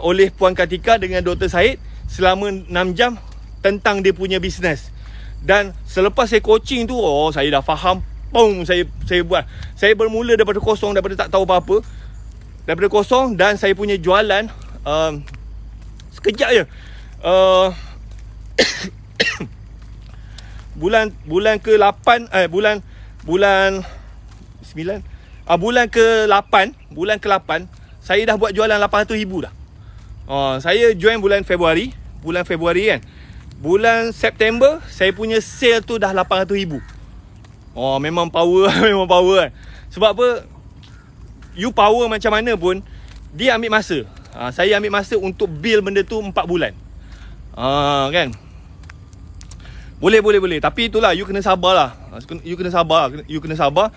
oleh Puan Kartika dengan Dr. Syed selama 6 jam tentang dia punya bisnes. Dan selepas saya coaching tu, saya dah faham. Saya buat. Saya bermula daripada kosong, daripada tak tahu apa-apa. Daripada kosong, dan saya punya jualan sekejap je. Bulan ke-8 bulan ke-8 saya dah buat jualan 800,000 dah. Saya join bulan Februari kan. Bulan September saya punya sale tu dah 800,000. Memang power. Memang power kan. Sebab apa? You power macam mana pun, dia ambil masa. Saya ambil masa untuk build benda tu 4 bulan. Kan. Boleh. Tapi itulah, you kena sabar lah. You kena sabar.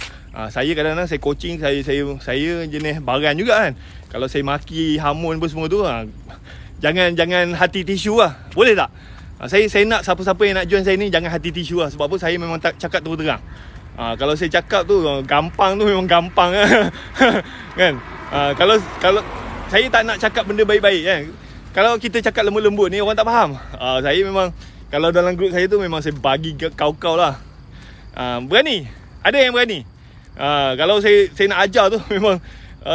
Saya kadang-kadang saya coaching, saya jenis baran juga kan. Kalau saya maki, hamun apa semua tu, jangan hati tisu lah. Boleh tak? Saya nak siapa-siapa yang nak join saya ni, jangan hati tisu lah. Sebab apa? Saya memang tak cakap terus terang. Kalau saya cakap tu gampang tu memang gampang kan. Kalau saya tak nak cakap benda baik-baik kan. Kalau kita cakap lembut-lembut ni orang tak faham. Saya memang, kalau dalam grup saya tu memang saya bagi kau-kau lah. Berani. Ada yang berani. Kalau saya nak ajar tu memang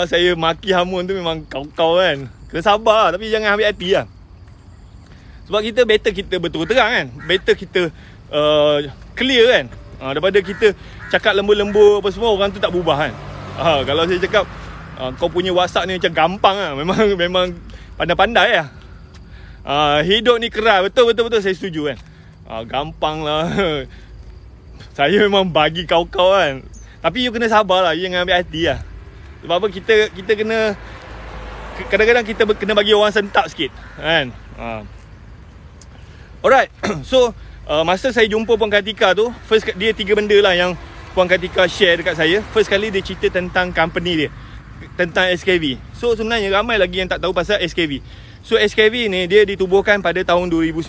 saya maki hamun tu memang kau-kau kan. Kena sabar tapi jangan ambil hati lah. Sebab kita betul terang kan. Better kita clear kan. Daripada kita cakap lembut-lembut apa semua, orang tu tak berubah kan. Kalau saya cakap kau punya WhatsApp ni macam gampang lah. Memang pandai-pandai lah. Hidup ni keras. Betul saya setuju kan. Gampang lah. Saya memang bagi kau-kau kan. Tapi you kena sabar lah. You jangan ambil hati lah. Sebab apa, kita kena, kadang-kadang kita kena bagi orang sentak sikit kan. Alright. So masa saya jumpa Puan Kartika tu, first dia 3 benda lah yang Puan Kartika share dekat saya. First kali dia cerita tentang company dia, tentang SKV. So sebenarnya ramai lagi yang tak tahu pasal SKV. So SKV ni dia ditubuhkan pada tahun 2009.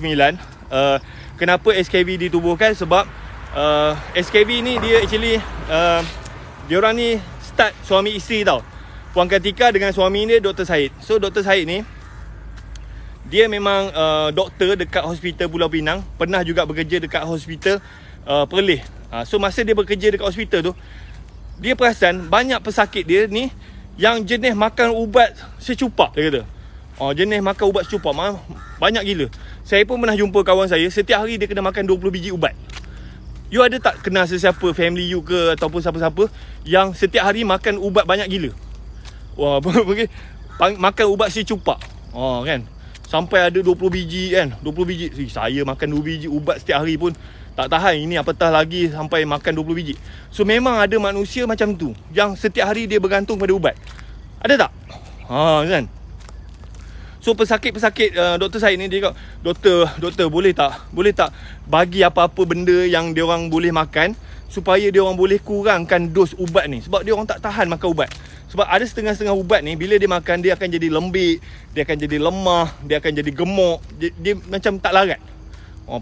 Kenapa SKV ditubuhkan? Sebab SKV ni dia actually diorang ni start suami isteri tau. Puan Kartika dengan suami dia Dr. Syed. So Dr. Syed ni dia memang doktor dekat hospital Pulau Pinang. Pernah juga bekerja dekat hospital Perlis. So masa dia bekerja dekat hospital tu, dia perasan banyak pesakit dia ni yang jenis makan ubat secupak, dia kata. Jenis makan ubat secupak banyak gila. Saya pun pernah jumpa kawan saya, setiap hari dia kena makan 20 biji ubat. You ada tak kenal sesiapa, family you ke ataupun siapa-siapa yang setiap hari makan ubat banyak gila? Wah, makan ubat secupak. Kan? Sampai ada 20 biji kan. 20 biji. Saya makan 2 biji ubat setiap hari pun tak tahan. Ini apatah lagi sampai makan 20 biji. So memang ada manusia macam tu, yang setiap hari dia bergantung pada ubat. Ada tak? Kan? So pesakit-pesakit Dr. Syed ni dia cakap, Doktor boleh tak bagi apa-apa benda yang dia orang boleh makan supaya dia orang boleh kurangkan dos ubat ni. Sebab dia orang tak tahan makan ubat. Sebab ada setengah-setengah ubat ni bila dia makan, dia akan jadi lembik, dia akan jadi lemah, dia akan jadi gemuk, dia macam tak larat.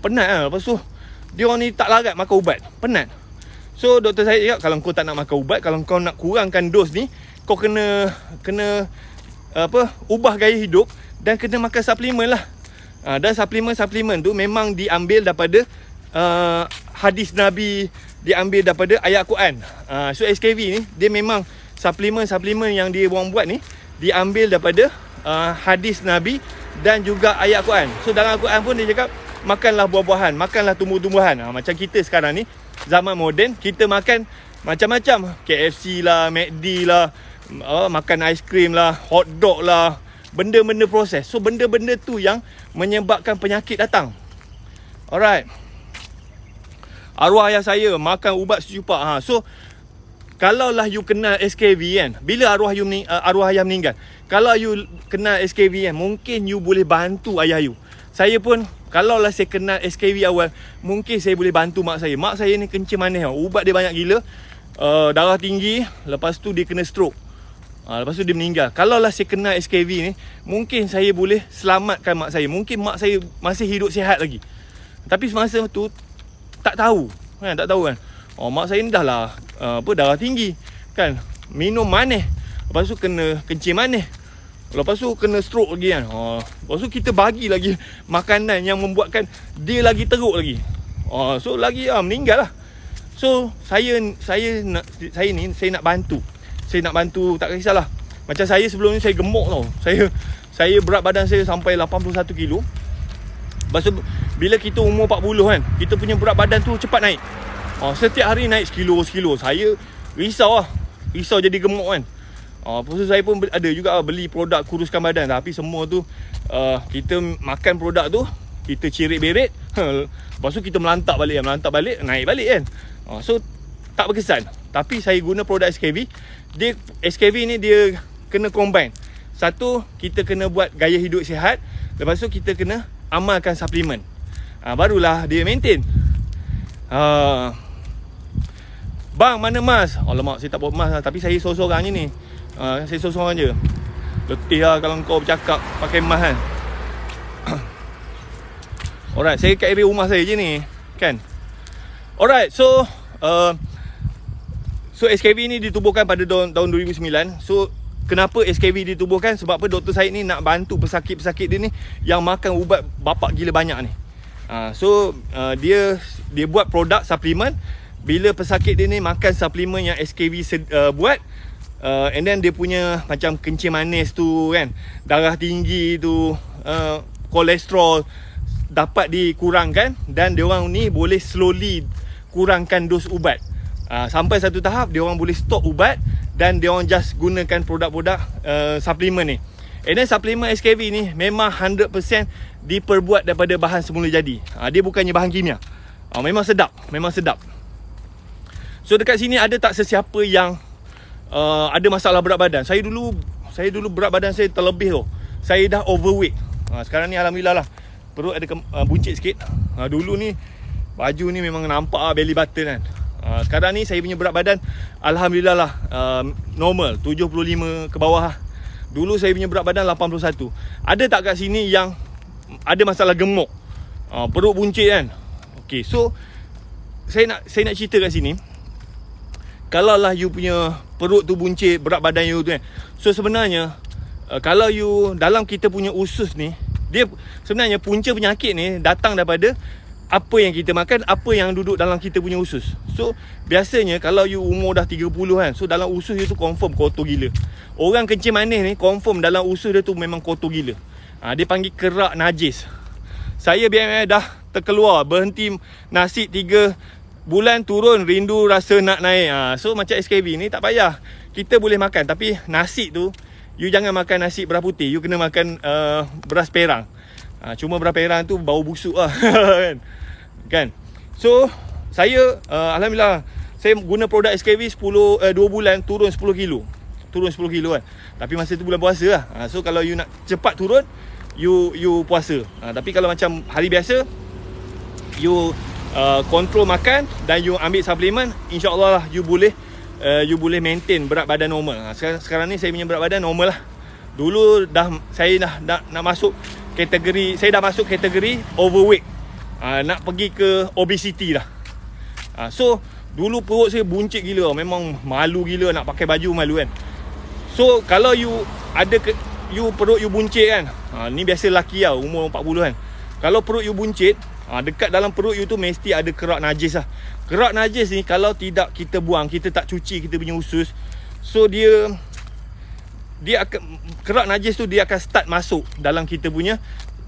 Penat lah. Lepas tu dia orang ni tak larat makan ubat, penat. So Dr. Syed cakap, kalau kau tak nak makan ubat, kalau kau nak kurangkan dos ni, kau kena ubah gaya hidup dan kena makan suplemen lah. Dan suplemen tu memang diambil daripada hadis Nabi, diambil daripada ayat Quran. So SKV ni dia memang suplemen yang dia orang buat ni diambil daripada hadis Nabi dan juga ayat Quran. So dalam Quran pun dia cakap, makanlah buah-buahan, makanlah tumbuh-tumbuhan. Macam kita sekarang ni, zaman moden, kita makan macam-macam. KFC lah, McD lah, makan aiskrim lah, hot dog lah, benda-benda proses. So benda-benda tu yang menyebabkan penyakit datang. Alright. Arwah ayah saya makan ubat secupak. So kalaulah you kenal SKV kan, bila arwah ayah meninggal, kalau you kenal SKV kan, mungkin you boleh bantu ayah you. Saya pun, kalaulah saya kenal SKV awal, mungkin saya boleh bantu mak saya. Mak saya ni kencing manis, ubat dia banyak gila, darah tinggi, lepas tu dia kena stroke. Lepas tu dia meninggal. Kalaulah saya kenal SKV ni, mungkin saya boleh selamatkan mak saya. Mungkin mak saya masih hidup sihat lagi. Tapi semasa tu tak tahu kan, mak saya ni dah lah darah tinggi kan, minum manis, lepas tu kena kencing manis, lepas tu kena stroke lagi kan. Lepas tu kita bagi lagi makanan yang membuatkan dia lagi teruk lagi. So lagi meninggal lah. So saya nak bantu. Saya nak bantu, tak kisahlah. Macam saya sebelum ni saya gemuk tau. Saya berat badan saya sampai 81 kilo. Lepas tu bila kita umur 40 kan, kita punya berat badan tu cepat naik. Setiap hari naik sekilo. Saya risau lah. Risau jadi gemuk kan. Lepas tu saya pun ada juga beli produk kuruskan badan. Tapi semua tu kita makan produk tu, kita cirit-berit, lepas tu kita melantak balik, naik balik kan. So tak berkesan. Tapi saya guna produk SKV. SKV ni dia kena combine. Satu, kita kena buat gaya hidup sihat. Lepas tu kita kena amalkan suplemen. Barulah dia maintain. Bang, mana mas? Alamak, saya tak bawa mas lah. Tapi saya sorang-sorang je ni. Saya sorang-sorang je. Letih lah kalau kau bercakap pakai mas kan. Alright, saya kat area rumah saya je ni kan. Alright, so SKV ni ditubuhkan pada tahun 2009. So kenapa SKV ditubuhkan? Sebab apa? Dr. Syed ni nak bantu pesakit-pesakit dia ni yang makan ubat bapak gila banyak ni. Dia buat produk suplemen. Bila pesakit dia ni makan suplemen yang SKV buat, and then dia punya macam kencing manis tu kan, darah tinggi tu, kolesterol dapat dikurangkan, dan dia orang ni boleh slowly kurangkan dos ubat. Sampai satu tahap dia orang boleh stop ubat dan dia orang just gunakan produk-produk suplemen ni. And then suplemen SKV ni memang 100% diperbuat daripada bahan semula jadi. Dia bukannya bahan kimia. Memang sedap, memang sedap. So dekat sini ada tak sesiapa yang ada masalah berat badan? Saya dulu berat badan saya terlebih tu. Saya dah overweight. Sekarang ni alhamdulillah lah, perut ada buncit sikit. Dulu ni baju ni memang nampak belly button kan. Sekarang ni saya punya berat badan alhamdulillah lah, normal 75 ke bawah lah. Dulu saya punya berat badan 81. Ada tak kat sini yang ada masalah gemuk, perut buncit kan? Okay, so saya nak cerita kat sini. Kalau lah you punya perut tu buncit, berat badan you tu kan, so sebenarnya kalau you dalam kita punya usus ni, dia sebenarnya punca penyakit ni datang daripada apa yang kita makan, apa yang duduk dalam kita punya usus. So biasanya kalau you umur dah 30 kan, so dalam usus you tu confirm kotor gila. Orang kencing manis ni confirm dalam usus dia tu memang kotor gila. Dia panggil kerak najis. Saya BMI dah terkeluar, berhenti nasi 3 bulan, turun, rindu rasa nak naik. So macam SKB ni tak payah, kita boleh makan. Tapi nasi tu, you jangan makan nasi beras putih, you kena makan beras perang. Cuma beras perang tu bau busuk lah. kan? So saya alhamdulillah, saya guna produk SKV 2 bulan turun 10 kilo. Turun 10 kilo kan. Tapi masa tu bulan puasa lah. So kalau you nak cepat turun, you puasa. Tapi kalau macam hari biasa, you kontrol makan dan you ambil suplemen, InsyaAllah lah you boleh maintain berat badan normal. Sekarang ni saya punya berat badan normal lah. Dulu saya dah nak masuk kategori, saya dah masuk kategori overweight. Nak pergi ke obesity lah. So dulu perut saya buncit gila, memang malu gila nak pakai baju, malu kan. So kalau you ada perut you buncit kan, ni biasa lelaki lah, umur 40 kan. Kalau perut you buncit, dekat dalam perut you tu mesti ada kerak najis lah. Kerak najis ni kalau tidak kita buang, kita tak cuci kita punya usus, so dia akan, kerak najis tu dia akan start masuk dalam kita punya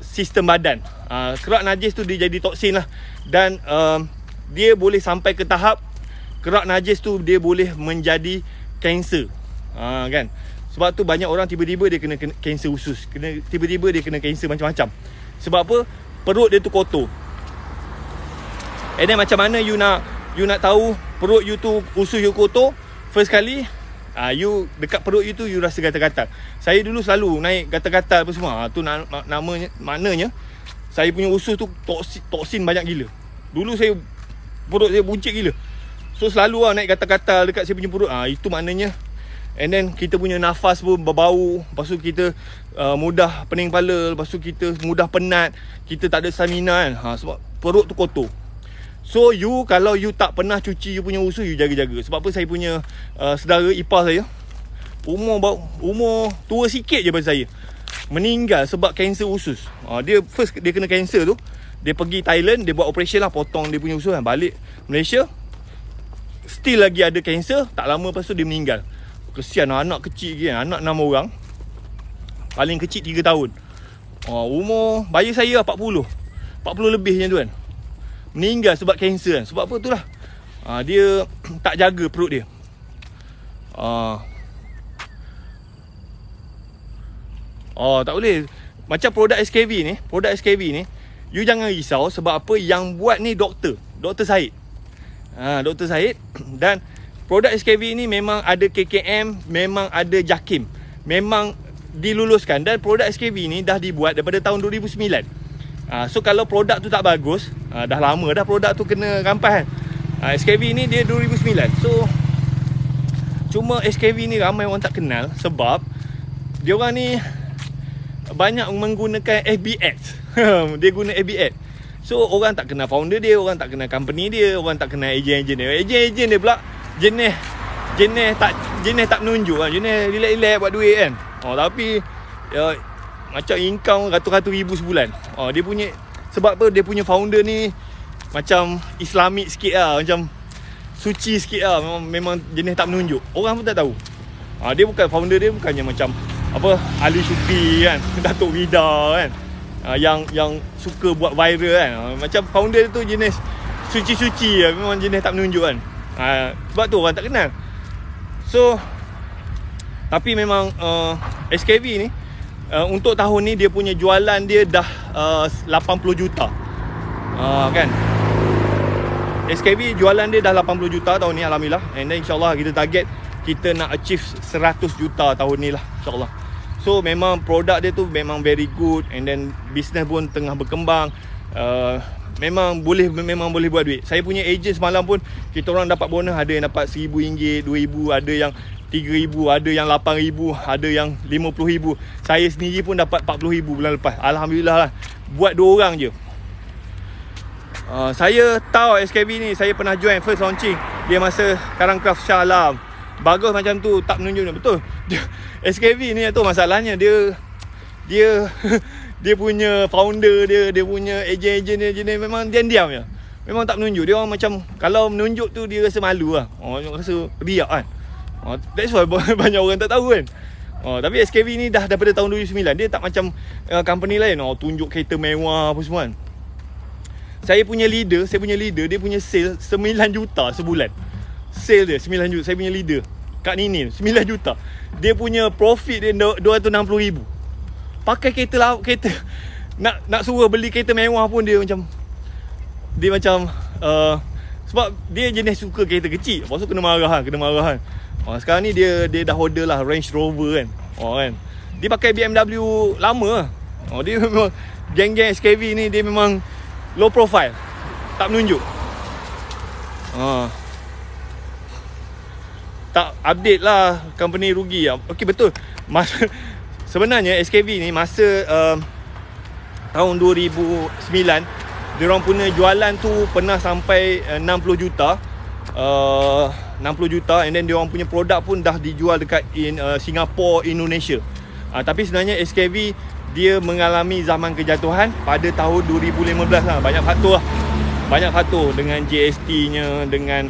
sistem badan. Kerak najis tu dia jadi toksin lah. Dan dia boleh sampai ke tahap kerak najis tu dia boleh menjadi kanser. Kan? Sebab tu banyak orang tiba-tiba dia kena kanser usus, tiba-tiba dia kena kanser macam-macam. Sebab apa? Perut dia tu kotor. And then macam mana you nak tahu perut you tu, usus you kotor? First kali, you dekat perut you tu you rasa gatal-gatal. Saya dulu selalu naik gatal-gatal apa semua. Tu namanya, maknanya saya punya usus tu toksin banyak gila. Dulu perut saya buncit gila. So selalu naik gatal-gatal dekat saya punya perut. Itu maknanya. And then kita punya nafas pun berbau. Lepas tu kita mudah pening kepala. Lepas tu kita mudah penat. Kita tak ada stamina kan. Sebab perut tu kotor. So kalau you tak pernah cuci you punya usus, you jaga-jaga. Sebab apa? Saya punya saudara ipar saya, umur tua sikit je daripada saya, meninggal sebab kanser usus. Dia kena kanser tu, dia pergi Thailand, dia buat operation lah, potong dia punya usus kan. Balik Malaysia, still lagi ada kanser. Tak lama lepas tu dia meninggal. Kesian anak kecil kan, anak 6 orang, paling kecil 3 tahun. Umur bayi saya 40 lebih macam tu kan. Meninggal sebab kanser kan. Sebab apa tu lah, dia tak jaga perut dia. Tak boleh. Macam produk SKV ni, you jangan risau. Sebab apa? Yang buat ni Dr. Syed. Dr. Syed. Dan produk SKV ni memang ada KKM, memang ada JAKIM, memang diluluskan. Dan produk SKV ni dah dibuat daripada tahun 2009. So kalau produk tu tak bagus, dah lama dah produk tu kena rampas kan. SKV ni dia 2009. So cuma SKV ni ramai orang tak kenal sebab dia orang ni banyak menggunakan FB ads. Dia guna FB ads. So orang tak kenal founder dia, orang tak kenal company dia, orang tak kenal ejen-ejen dia. Ejen-ejen dia pula jenis tak menunjuk kan. Jenis relax-relax buat duit kan. Tapi macam income ratus-ratus ribu sebulan. Dia punya, sebab apa? Dia punya founder ni macam Islamik sikit lah, macam suci sikit lah. Memang jenis tak menunjuk. Orang pun tak tahu. Dia bukan, founder dia bukannya macam apa, Ali Syukri kan, Datuk Vida kan, yang suka buat viral kan. Macam founder tu jenis suci-suci lah. Memang jenis tak menunjuk kan. Sebab tu orang tak kenal. So tapi memang SKV ni Untuk tahun ni dia punya jualan dia dah 80 juta. Kan? SKV jualan dia dah 80 juta tahun ni, alhamdulillah. And then insyaAllah kita target kita nak achieve 100 juta tahun ni lah, insyaAllah. So memang produk dia tu memang very good. And then business pun tengah berkembang. Memang boleh buat duit. Saya punya agent semalam pun kita orang dapat bonus. Ada yang dapat RM1,000, RM2,000, ada yang RM3,000, ada yang RM8,000, ada yang RM50,000. Saya sendiri pun dapat RM40,000 bulan lepas. Alhamdulillah lah. Buat 2 orang je. Saya tahu SKV ni, saya pernah join first launching. Dia masa Karangcraft Shah Alam. Bagus macam tu, tak menunjuk. Betul. SKV ni tu masalahnya dia dia punya founder dia punya ejen-ejen dia jenis memang diam-diam je. Memang tak menunjuk. Dia orang macam kalau menunjuk tu dia rasa malu lah. Rasa riak kan. That's why banyak orang tak tahu kan. Tapi SKV ni dah daripada tahun 2009. Dia tak macam company lain. Tunjuk kereta mewah apa semua kan. Saya punya leader dia punya sale 9 juta sebulan. Sale dia 9 juta. Saya punya leader Kak Nini 9 juta. Dia punya profit dia 260,000. Pakai kereta nak suruh beli kereta mewah pun dia macam sebab dia jenis suka kereta kecil. Lepas tu kena marah kan. Sekarang ni dia dah order lah Range Rover kan. Kan. Dia pakai BMW lama. Dia memang geng-geng SKV ni dia memang low profile. Tak menunjuk. Tak update lah, company rugi lah. Okey, betul. Sebenarnya SKV ni masa tahun 2009 diorang punya jualan tu pernah sampai 60 juta. 60 juta. And then diorang punya produk pun dah dijual dekat Singapura, Indonesia. Tapi sebenarnya SKV dia mengalami zaman kejatuhan pada tahun 2015 lah. Banyak faktor dengan GST-nya, dengan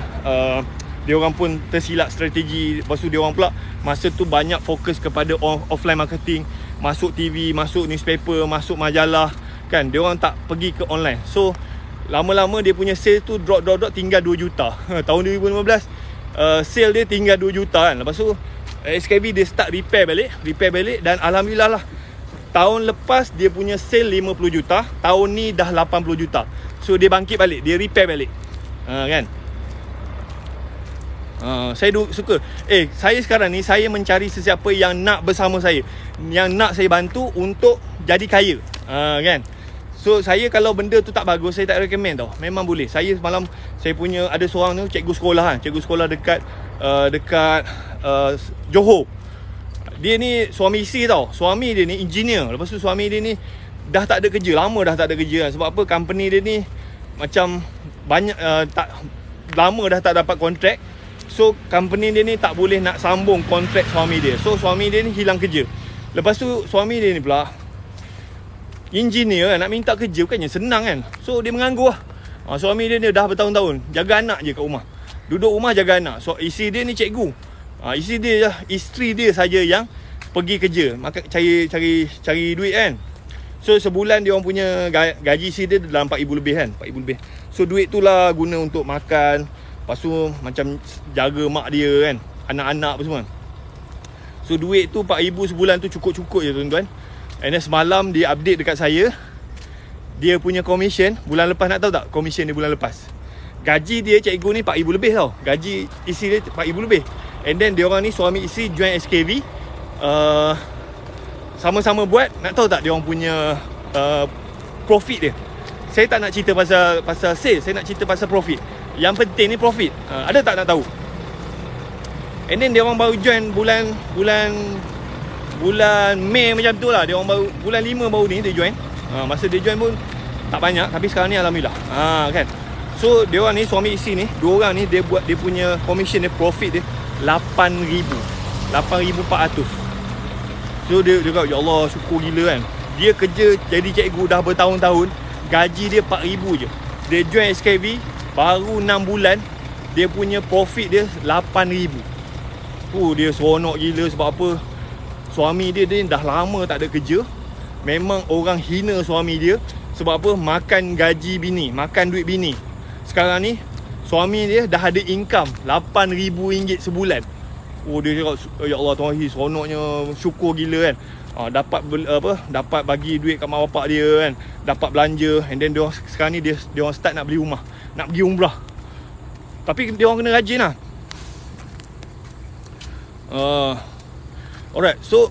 diorang pun tersilap strategi. Lepas tu diorang pula masa tu banyak fokus kepada offline marketing. Masuk TV, masuk newspaper, masuk majalah kan. Diorang tak pergi ke online. So lama-lama dia punya sale tu drop tinggal 2 juta. Tahun 2015 sale dia tinggal 2 juta kan. Lepas tu SKV dia start repair balik. Dan alhamdulillah lah, tahun lepas dia punya sale 50 juta. Tahun ni dah 80 juta. So dia bangkit balik, dia repair balik. Kan. Saya suka. Saya sekarang ni saya mencari sesiapa yang nak bersama saya, yang nak saya bantu untuk jadi kaya. Kan. So saya kalau benda tu tak bagus, saya tak recommend tau. Memang boleh. Saya semalam saya punya ada seorang tu cikgu sekolah dekat Johor. Dia ni suami isteri tau. Suami dia ni engineer. Lepas tu suami dia ni dah tak ada kerja. Lama dah tak ada kerja kan. Sebab apa, company dia ni macam banyak lama dah tak dapat kontrak. So company dia ni tak boleh nak sambung kontrak suami dia. So suami dia ni hilang kerja. Lepas tu suami dia ni pula engineer kan, nak minta kerja bukannya senang kan. So dia menganggur lah. Suami dia ni dah bertahun-tahun jaga anak je kat rumah. Duduk rumah jaga anak. So isteri dia ni cikgu. Isteri dia saja yang pergi kerja, maka cari duit kan. So sebulan dia orang punya gaji isteri dia dalam 4,000 lebih kan, 4,000 lebih. So duit tu lah guna untuk makan. Lepas tu macam jaga mak dia kan, anak-anak apa semua. So duit tu 4,000 sebulan tu cukup-cukup je tuan-tuan. And then semalam dia update dekat saya, dia punya commission bulan lepas. Nak tahu tak commission dia bulan lepas? Gaji dia cikgu ni 4,000 lebih tau. Gaji isteri dia 4,000 lebih. And then dia orang ni suami isteri join SKV, sama-sama buat. Nak tahu tak dia orang punya profit dia? Saya tak nak cerita pasal sales, saya nak cerita pasal profit. Yang penting ni profit. Ada tak nak tahu? And then dia orang baru join bulan Mei macam tu lah. Dia orang baru bulan 5 baru ni dia join. Masa dia join pun tak banyak, tapi sekarang ni alhamdulillah. Kan. So dia orang ni suami isteri ni, dua orang ni dia buat dia punya commission dia, profit dia 8,400. So dia kata ya Allah syukur gila kan. Dia kerja jadi cikgu dah bertahun-tahun, gaji dia 4,000 je. Dia join SKV baru 6 bulan, dia punya profit dia 8,000. Dia seronok gila. Sebab apa? Suami dia dah lama tak ada kerja. Memang orang hina suami dia. Sebab apa? Makan gaji bini, makan duit bini. Sekarang ni suami dia dah ada income RM8,000 sebulan. Oh, dia cakap, ya Allah Tuhan, seronoknya, syukur gila kan. Dapat bagi duit kat mak bapak dia kan, dapat belanja, and then dia sekarang ni dia orang start nak beli rumah, nak pergi umrah. Tapi dia orang kena rajin lah. Alright, so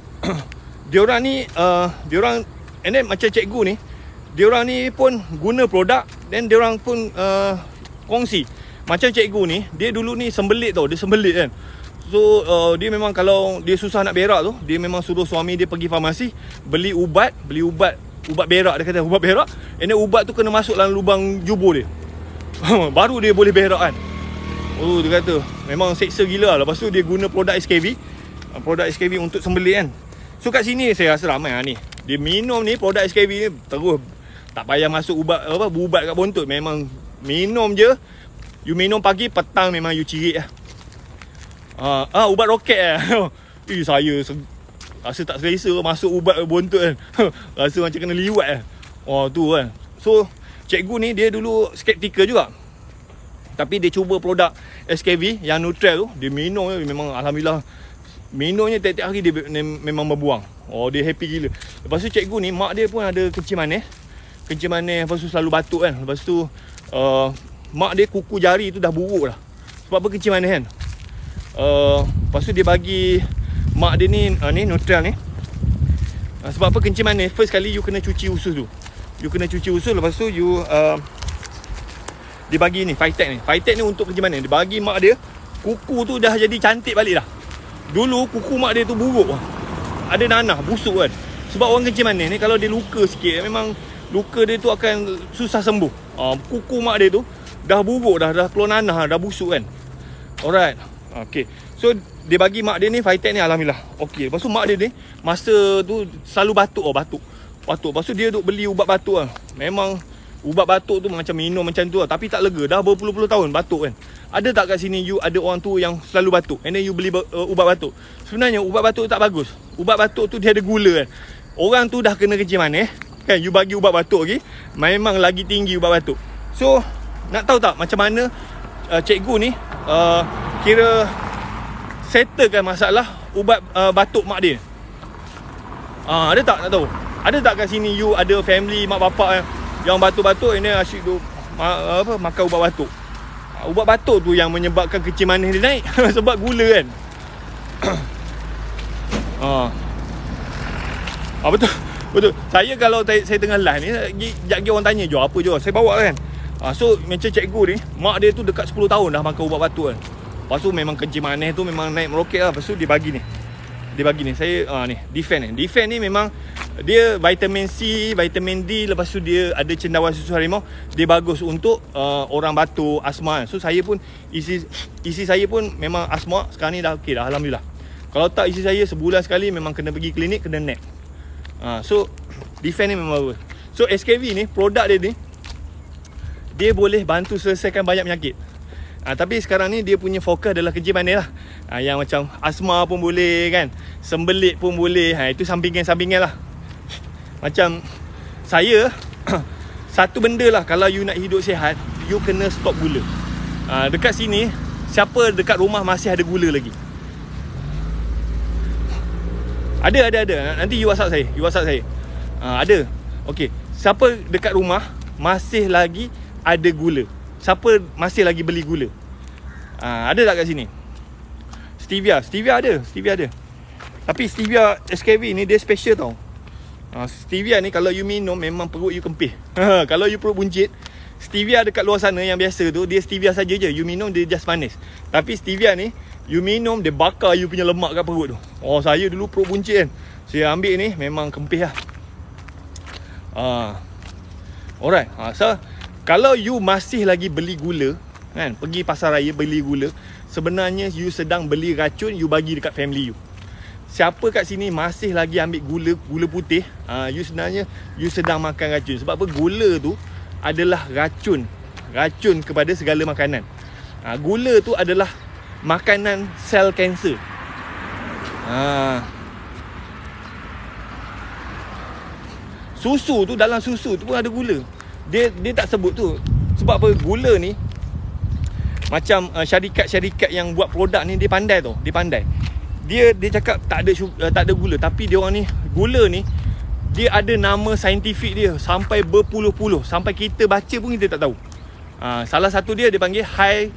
dia orang ni and then macam cikgu ni, dia orang ni pun guna produk, then dia orang pun kongsi. Macam cikgu ni, dia dulu ni sembelit tau, dia sembelit kan. So dia memang kalau dia susah nak berak tu, dia memang suruh suami dia pergi farmasi beli ubat berak. Dia kata ubat berak, and then ubat tu kena masuk dalam lubang jubur dia. Baru dia boleh berak kan. Oh, dia kata memang seksa gila lah. Lepas tu dia guna produk SKV untuk sembelit kan. So kat sini saya rasa ramai ni, dia minum ni produk SKV ni terus, tak payah masuk ubat kat bontot. Memang minum je. You minum pagi, petang memang you cirit lah. Ubat roket lah. Saya rasa tak selesa masuk ubat bontot kan. Rasa macam kena liwat lah. Tu kan. So cikgu ni dia dulu skeptikal juga, tapi dia cuba produk SKV yang neutral tu, dia minum, memang alhamdulillah, minumnya tiap-tiap hari dia memang berbuang. Dia happy gila. Lepas tu cikgu ni, mak dia pun ada kencing manis, lepas tu selalu batuk kan. Lepas tu mak dia kuku jari tu dah buruk dah. Sebab apa? Kencing manis kan. Lepas tu dia bagi mak dia ni neutral ni. Sebab apa? Kencing manis, first kali you kena cuci usus tu. Lepas tu you dia bagi ni Phytech ni untuk kencing manis. Dia bagi mak dia, kuku tu dah jadi cantik balik dah. Dulu kuku mak dia tu buruk, ada nanah, busuk kan. Sebab orang kencing manis ni kalau dia luka sikit, memang luka dia tu akan susah sembuh. Kuku mak dia tu dah buruk dah keluar nanah, dah busuk kan. Alright. Okay, so dia bagi mak dia ni Phytech ni, alhamdulillah. Okay, lepas tu mak dia ni masa tu selalu batuk. Lepas tu dia duk beli ubat batuk lah. Memang ubat batuk tu macam minum macam tu lah, tapi tak lega. Dah berpuluh-puluh tahun batuk kan. Ada tak kat sini you ada orang tu yang selalu batuk, and then you beli ubat batuk? Sebenarnya ubat batuk tu tak bagus. Ubat batuk tu dia ada gula kan. Orang tu dah kena kencing manis kan, you bagi ubat batuk lagi, memang lagi tinggi ubat batuk. So nak tahu tak macam mana cikgu ni kira settlekan masalah ubat batuk mak dia? Ada tak? Nak tahu? Ada tak kat sini you ada family mak bapak yang batuk-batuk, ini asyik tu makan ubat batuk? Ubat batuk tu yang menyebabkan kencing manis dia naik. Sebab gula kan. Betul. Saya kalau saya tengah live ni, jap orang tanya, jual apa jual, saya bawa kan. So macam cikgu ni, mak dia tu dekat 10 tahun dah makan ubat batuk kan. Lepas tu memang kencing manis tu memang naik meroket lah. Lepas tu dia bagi ni saya ni Defend ni memang dia vitamin C, vitamin D, lepas tu dia ada cendawan susu harimau. Dia bagus untuk orang batuk, asma. So saya pun isi saya pun memang asma, sekarang ni dah okey dah, alhamdulillah. Kalau tak, isi saya sebulan sekali memang kena pergi klinik, kena nap. So Defend ni memang bagus. So SKV ni, produk dia ni, dia boleh bantu selesaikan banyak penyakit. Tapi sekarang ni dia punya fokus adalah kencing manis lah. Yang macam asma pun boleh kan, sembelit pun boleh. Itu sampingan-sampingan lah. Macam saya satu benda lah, kalau you nak hidup sihat, you kena stop gula. Dekat sini, siapa dekat rumah masih ada gula lagi? Ada. Nanti you WhatsApp saya. Ada. Okey. Siapa dekat rumah masih lagi ada gula? Siapa masih lagi beli gula? Ada tak kat sini? Stevia ada. Tapi stevia SKV ni dia special tau. Stevia ni kalau you minum memang perut you kempis. Kalau you perut buncit, stevia dekat luar sana yang biasa tu, dia stevia saja je. You minum dia just manis. Tapi stevia ni you minum dia bakar you punya lemak kat perut tu. Saya dulu perut buncit kan, saya ambil ni memang kempis lah. Alright. So kalau you masih lagi beli gula kan, pergi pasar raya beli gula, sebenarnya you sedang beli racun, you bagi dekat family you. Siapa kat sini masih lagi ambil gula putih, you sebenarnya you sedang makan racun. Sebab apa? Gula tu adalah racun kepada segala makanan. Gula tu adalah makanan sel kanser. Susu tu, dalam susu tu pun ada gula. Dia tak sebut tu. Sebab apa? Gula ni macam syarikat-syarikat yang buat produk ni, dia pandai tau. Dia pandai. Dia cakap tak ada gula, tapi dia orang ni, gula ni dia ada nama saintifik dia sampai berpuluh-puluh, sampai kita baca pun kita tak tahu. Salah satu dia panggil high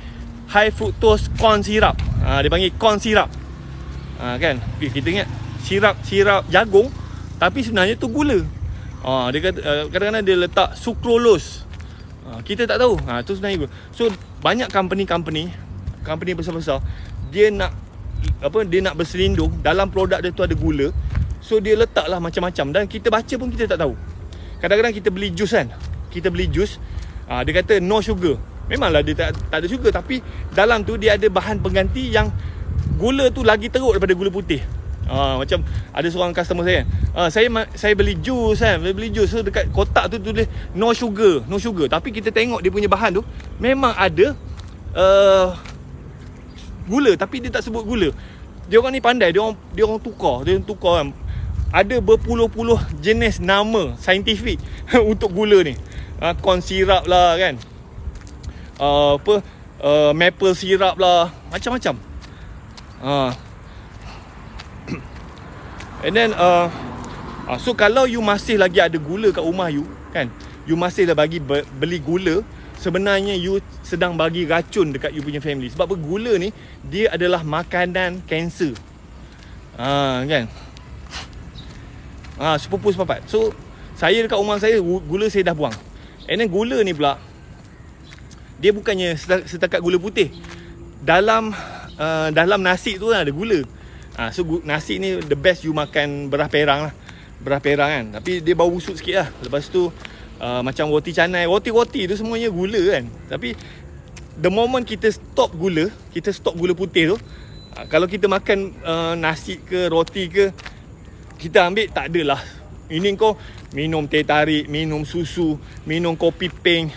fructose corn syrup. Dia panggil corn syrup. Kan? Kita ingat sirap jagung, tapi sebenarnya tu gula. Dia kata kadang-kadang dia letak sucralose. Kita tak tahu. Tu sebenarnya gula. So banyak company besar-besar dia nak berselindung dalam produk dia tu ada gula. So dia letaklah macam-macam, dan kita baca pun kita tak tahu. Kadang-kadang kita beli jus kan. Dia kata no sugar. Memanglah dia tak ada sugar, tapi dalam tu dia ada bahan pengganti yang gula tu lagi teruk daripada gula putih. Macam ada seorang customer saya kan, saya beli jus kan, so dekat kotak tu tulis no sugar, tapi kita tengok dia punya bahan tu memang ada gula, tapi dia tak sebut gula. Dia orang ni pandai, dia orang tukar kan. Ada berpuluh-puluh jenis nama saintifik untuk gula ni. Corn syrup lah kan, maple syrup lah, macam-macam. And then so kalau you masih lagi ada gula kat rumah you kan, you masih dah beli gula, sebenarnya you sedang bagi racun dekat you punya family. Sebab apa? Gula ni dia adalah makanan kanser. Kan? Sepupu sepapat. So saya dekat rumah saya, gula saya dah buang. And then gula ni pula, dia bukannya setakat gula putih. Dalam nasi tu ada gula. So nasi ni the best you makan beras perang kan. Tapi dia bau busuk sikit lah. Lepas tu macam roti canai, roti tu semuanya gula kan. Tapi the moment kita stop gula putih tu, kalau kita makan nasi ke roti ke, kita ambil, tak adalah ini kau minum teh tarik, minum susu, minum kopi peng,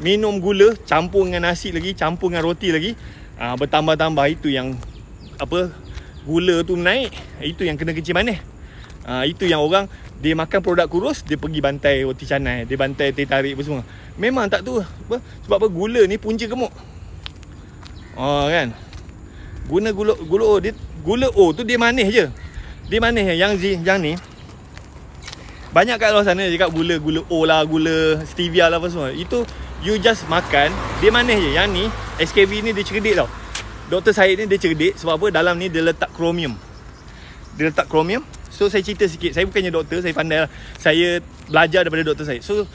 minum gula, campur dengan nasi lagi, campur dengan roti lagi, bertambah-tambah. Itu yang gula tu naik, itu yang kena kencing manis. Itu yang orang dia makan produk kurus, dia pergi bantai roti canai, dia bantai teh tarik apa semua. Memang tak tu sebab apa? Gula ni punca gemuk. Kan, gula O tu dia manis je. Dia manis yang ni banyak kat luar sana cakap gula O lah, gula stevia lah apa semua. Itu you just makan, dia manis je. Yang ni SKB ni dia cerdik tau. Dr. Syed ni dia cerdik sebab apa? Dalam ni dia letak kromium. So saya cerita sikit. Saya bukannya doktor, saya pandai lah. Saya belajar daripada Dr. Syed. So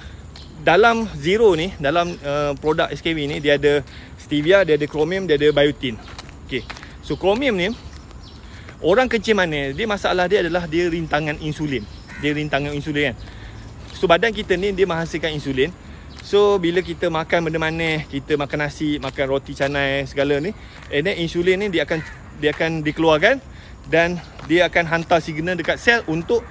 dalam Zero ni, dalam produk SKB ni, dia ada stevia, dia ada kromium, dia ada biotin. Okay. So kromium ni, orang kencing manis, dia masalah dia adalah dia rintangan insulin. Kan. So badan kita ni dia menghasilkan insulin. So bila kita makan benda manis, kita makan nasi, makan roti canai segala ni, and then insulin ni dia akan dikeluarkan, dan dia akan hantar signal dekat sel untuk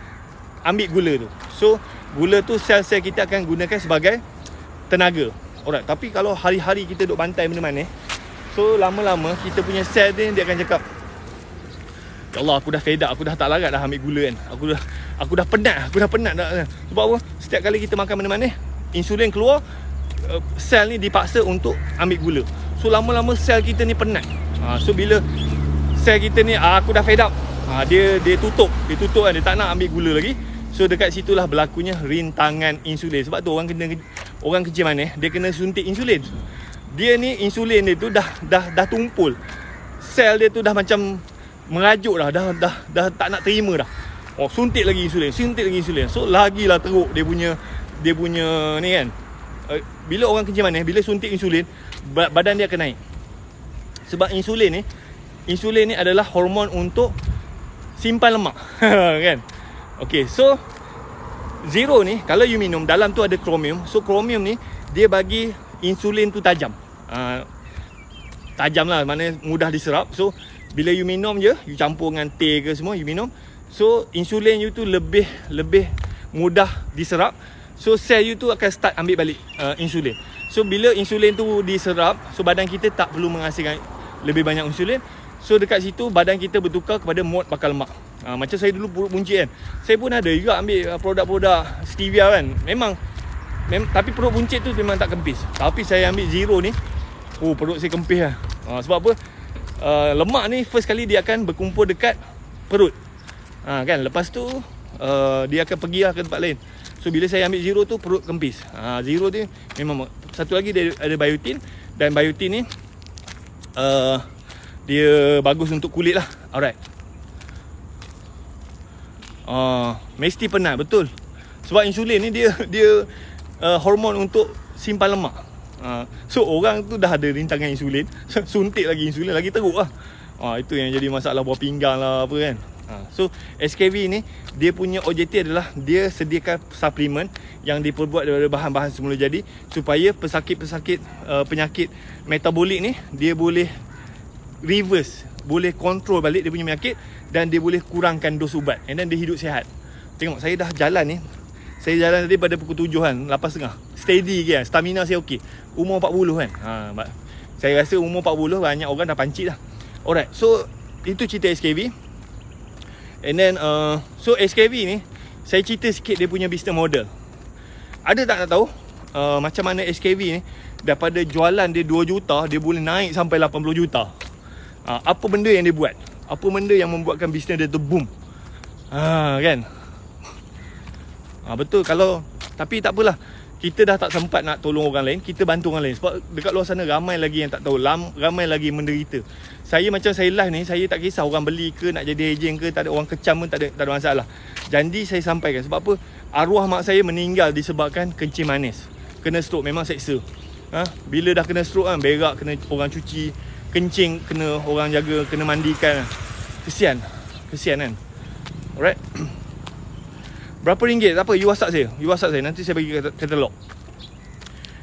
ambil gula tu. So gula tu sel-sel kita akan gunakan sebagai tenaga. Alright, tapi kalau hari-hari kita duk bantai benda manis, so lama-lama kita punya sel ni dia akan cakap, ya Allah, aku dah fed up, aku dah tak larat dah ambil gula kan. Aku dah penat dah. Sebab apa? Setiap kali kita makan benda manis, insulin keluar, sel ni dipaksa untuk ambil gula. So lama-lama sel kita ni penat. So bila sel kita ni aku dah fed up, dia tutup kan, dia tak nak ambil gula lagi. So dekat situlah berlakunya rintangan insulin. Sebab tu orang kencing manis, dia kena suntik insulin. Dia ni insulin dia tu dah tumpul. Sel dia tu dah macam merajuk dah tak nak terima dah. Suntik lagi insulin. So lagilah teruk dia punya ni kan. Bila orang kencing manis, bila suntik insulin, badan dia akan naik. Sebab insulin ni adalah hormon untuk simpan lemak. Kan? Okay, so Zero ni kalau you minum, dalam tu ada kromium. So kromium ni dia bagi insulin tu tajam. Tajam lah, maknanya mudah diserap. So bila you minum je, you campur dengan teh ke semua, you minum, so insulin you tu lebih mudah diserap. So sel you tu akan start ambil balik insulin. So bila insulin tu diserap, so badan kita tak perlu menghasilkan lebih banyak insulin. So dekat situ badan kita bertukar kepada mod bakar lemak. Macam saya dulu perut buncit kan, saya pun ada juga ambil produk-produk stevia kan. Memang tapi perut buncit tu memang tak kempis. Tapi saya ambil Zero ni, perut saya kempis lah. Sebab apa? lemak ni first kali dia akan berkumpul dekat perut. Kan, lepas tu dia akan pergi lah ke tempat lain. So bila saya ambil zero tu, perut kempis. Zero tu memang. Satu lagi dia ada biotin. Dan biotin ni dia bagus untuk kulit lah. Alright. Mesti penat, betul. Sebab insulin ni dia hormon untuk simpan lemak. So orang tu dah ada rintangan insulin, suntik lagi insulin, lagi teruk lah. Itu yang jadi masalah buah pinggang lah apa kan. So SKV ni dia punya objektif adalah dia sediakan suplemen yang diperbuat daripada bahan-bahan semula jadi, supaya pesakit-pesakit penyakit metabolik ni dia boleh reverse, boleh kontrol balik dia punya penyakit, dan dia boleh kurangkan dos ubat, and then dia hidup sihat. Tengok saya dah jalan ni, saya jalan tadi pada pukul 7 kan, 8.30. Steady kan, stamina saya okey. Umur 40 kan. Saya rasa umur 40 banyak orang dah pancit dah. Alright, so itu cerita SKV. And then so SKV ni saya cerita sikit dia punya business model. Ada tak nak tahu macam mana SKV ni daripada jualan dia 2 juta dia boleh naik sampai 80 juta. Apa benda yang dia buat? Apa benda yang membuatkan bisnes dia tu boom? Kan? Betul. Kalau tapi tak apalah, kita dah tak sempat nak tolong orang lain, kita bantu orang lain. Sebab dekat luar sana ramai lagi yang tak tahu, ramai lagi menderita. Saya macam saya live ni, saya tak kisah orang beli ke, nak jadi ejen ke, tak ada orang kecam pun tak ada masalah. Janji saya sampaikan. Sebab apa? Arwah mak saya meninggal disebabkan kencing manis. Kena stroke, memang seksa. Bila dah kena stroke kan, berak kena orang cuci, kencing kena orang jaga, kena mandikan. Kesian kan. Alright. Berapa ringgit? Tak apa, you WhatsApp saya. Nanti saya bagi katalog.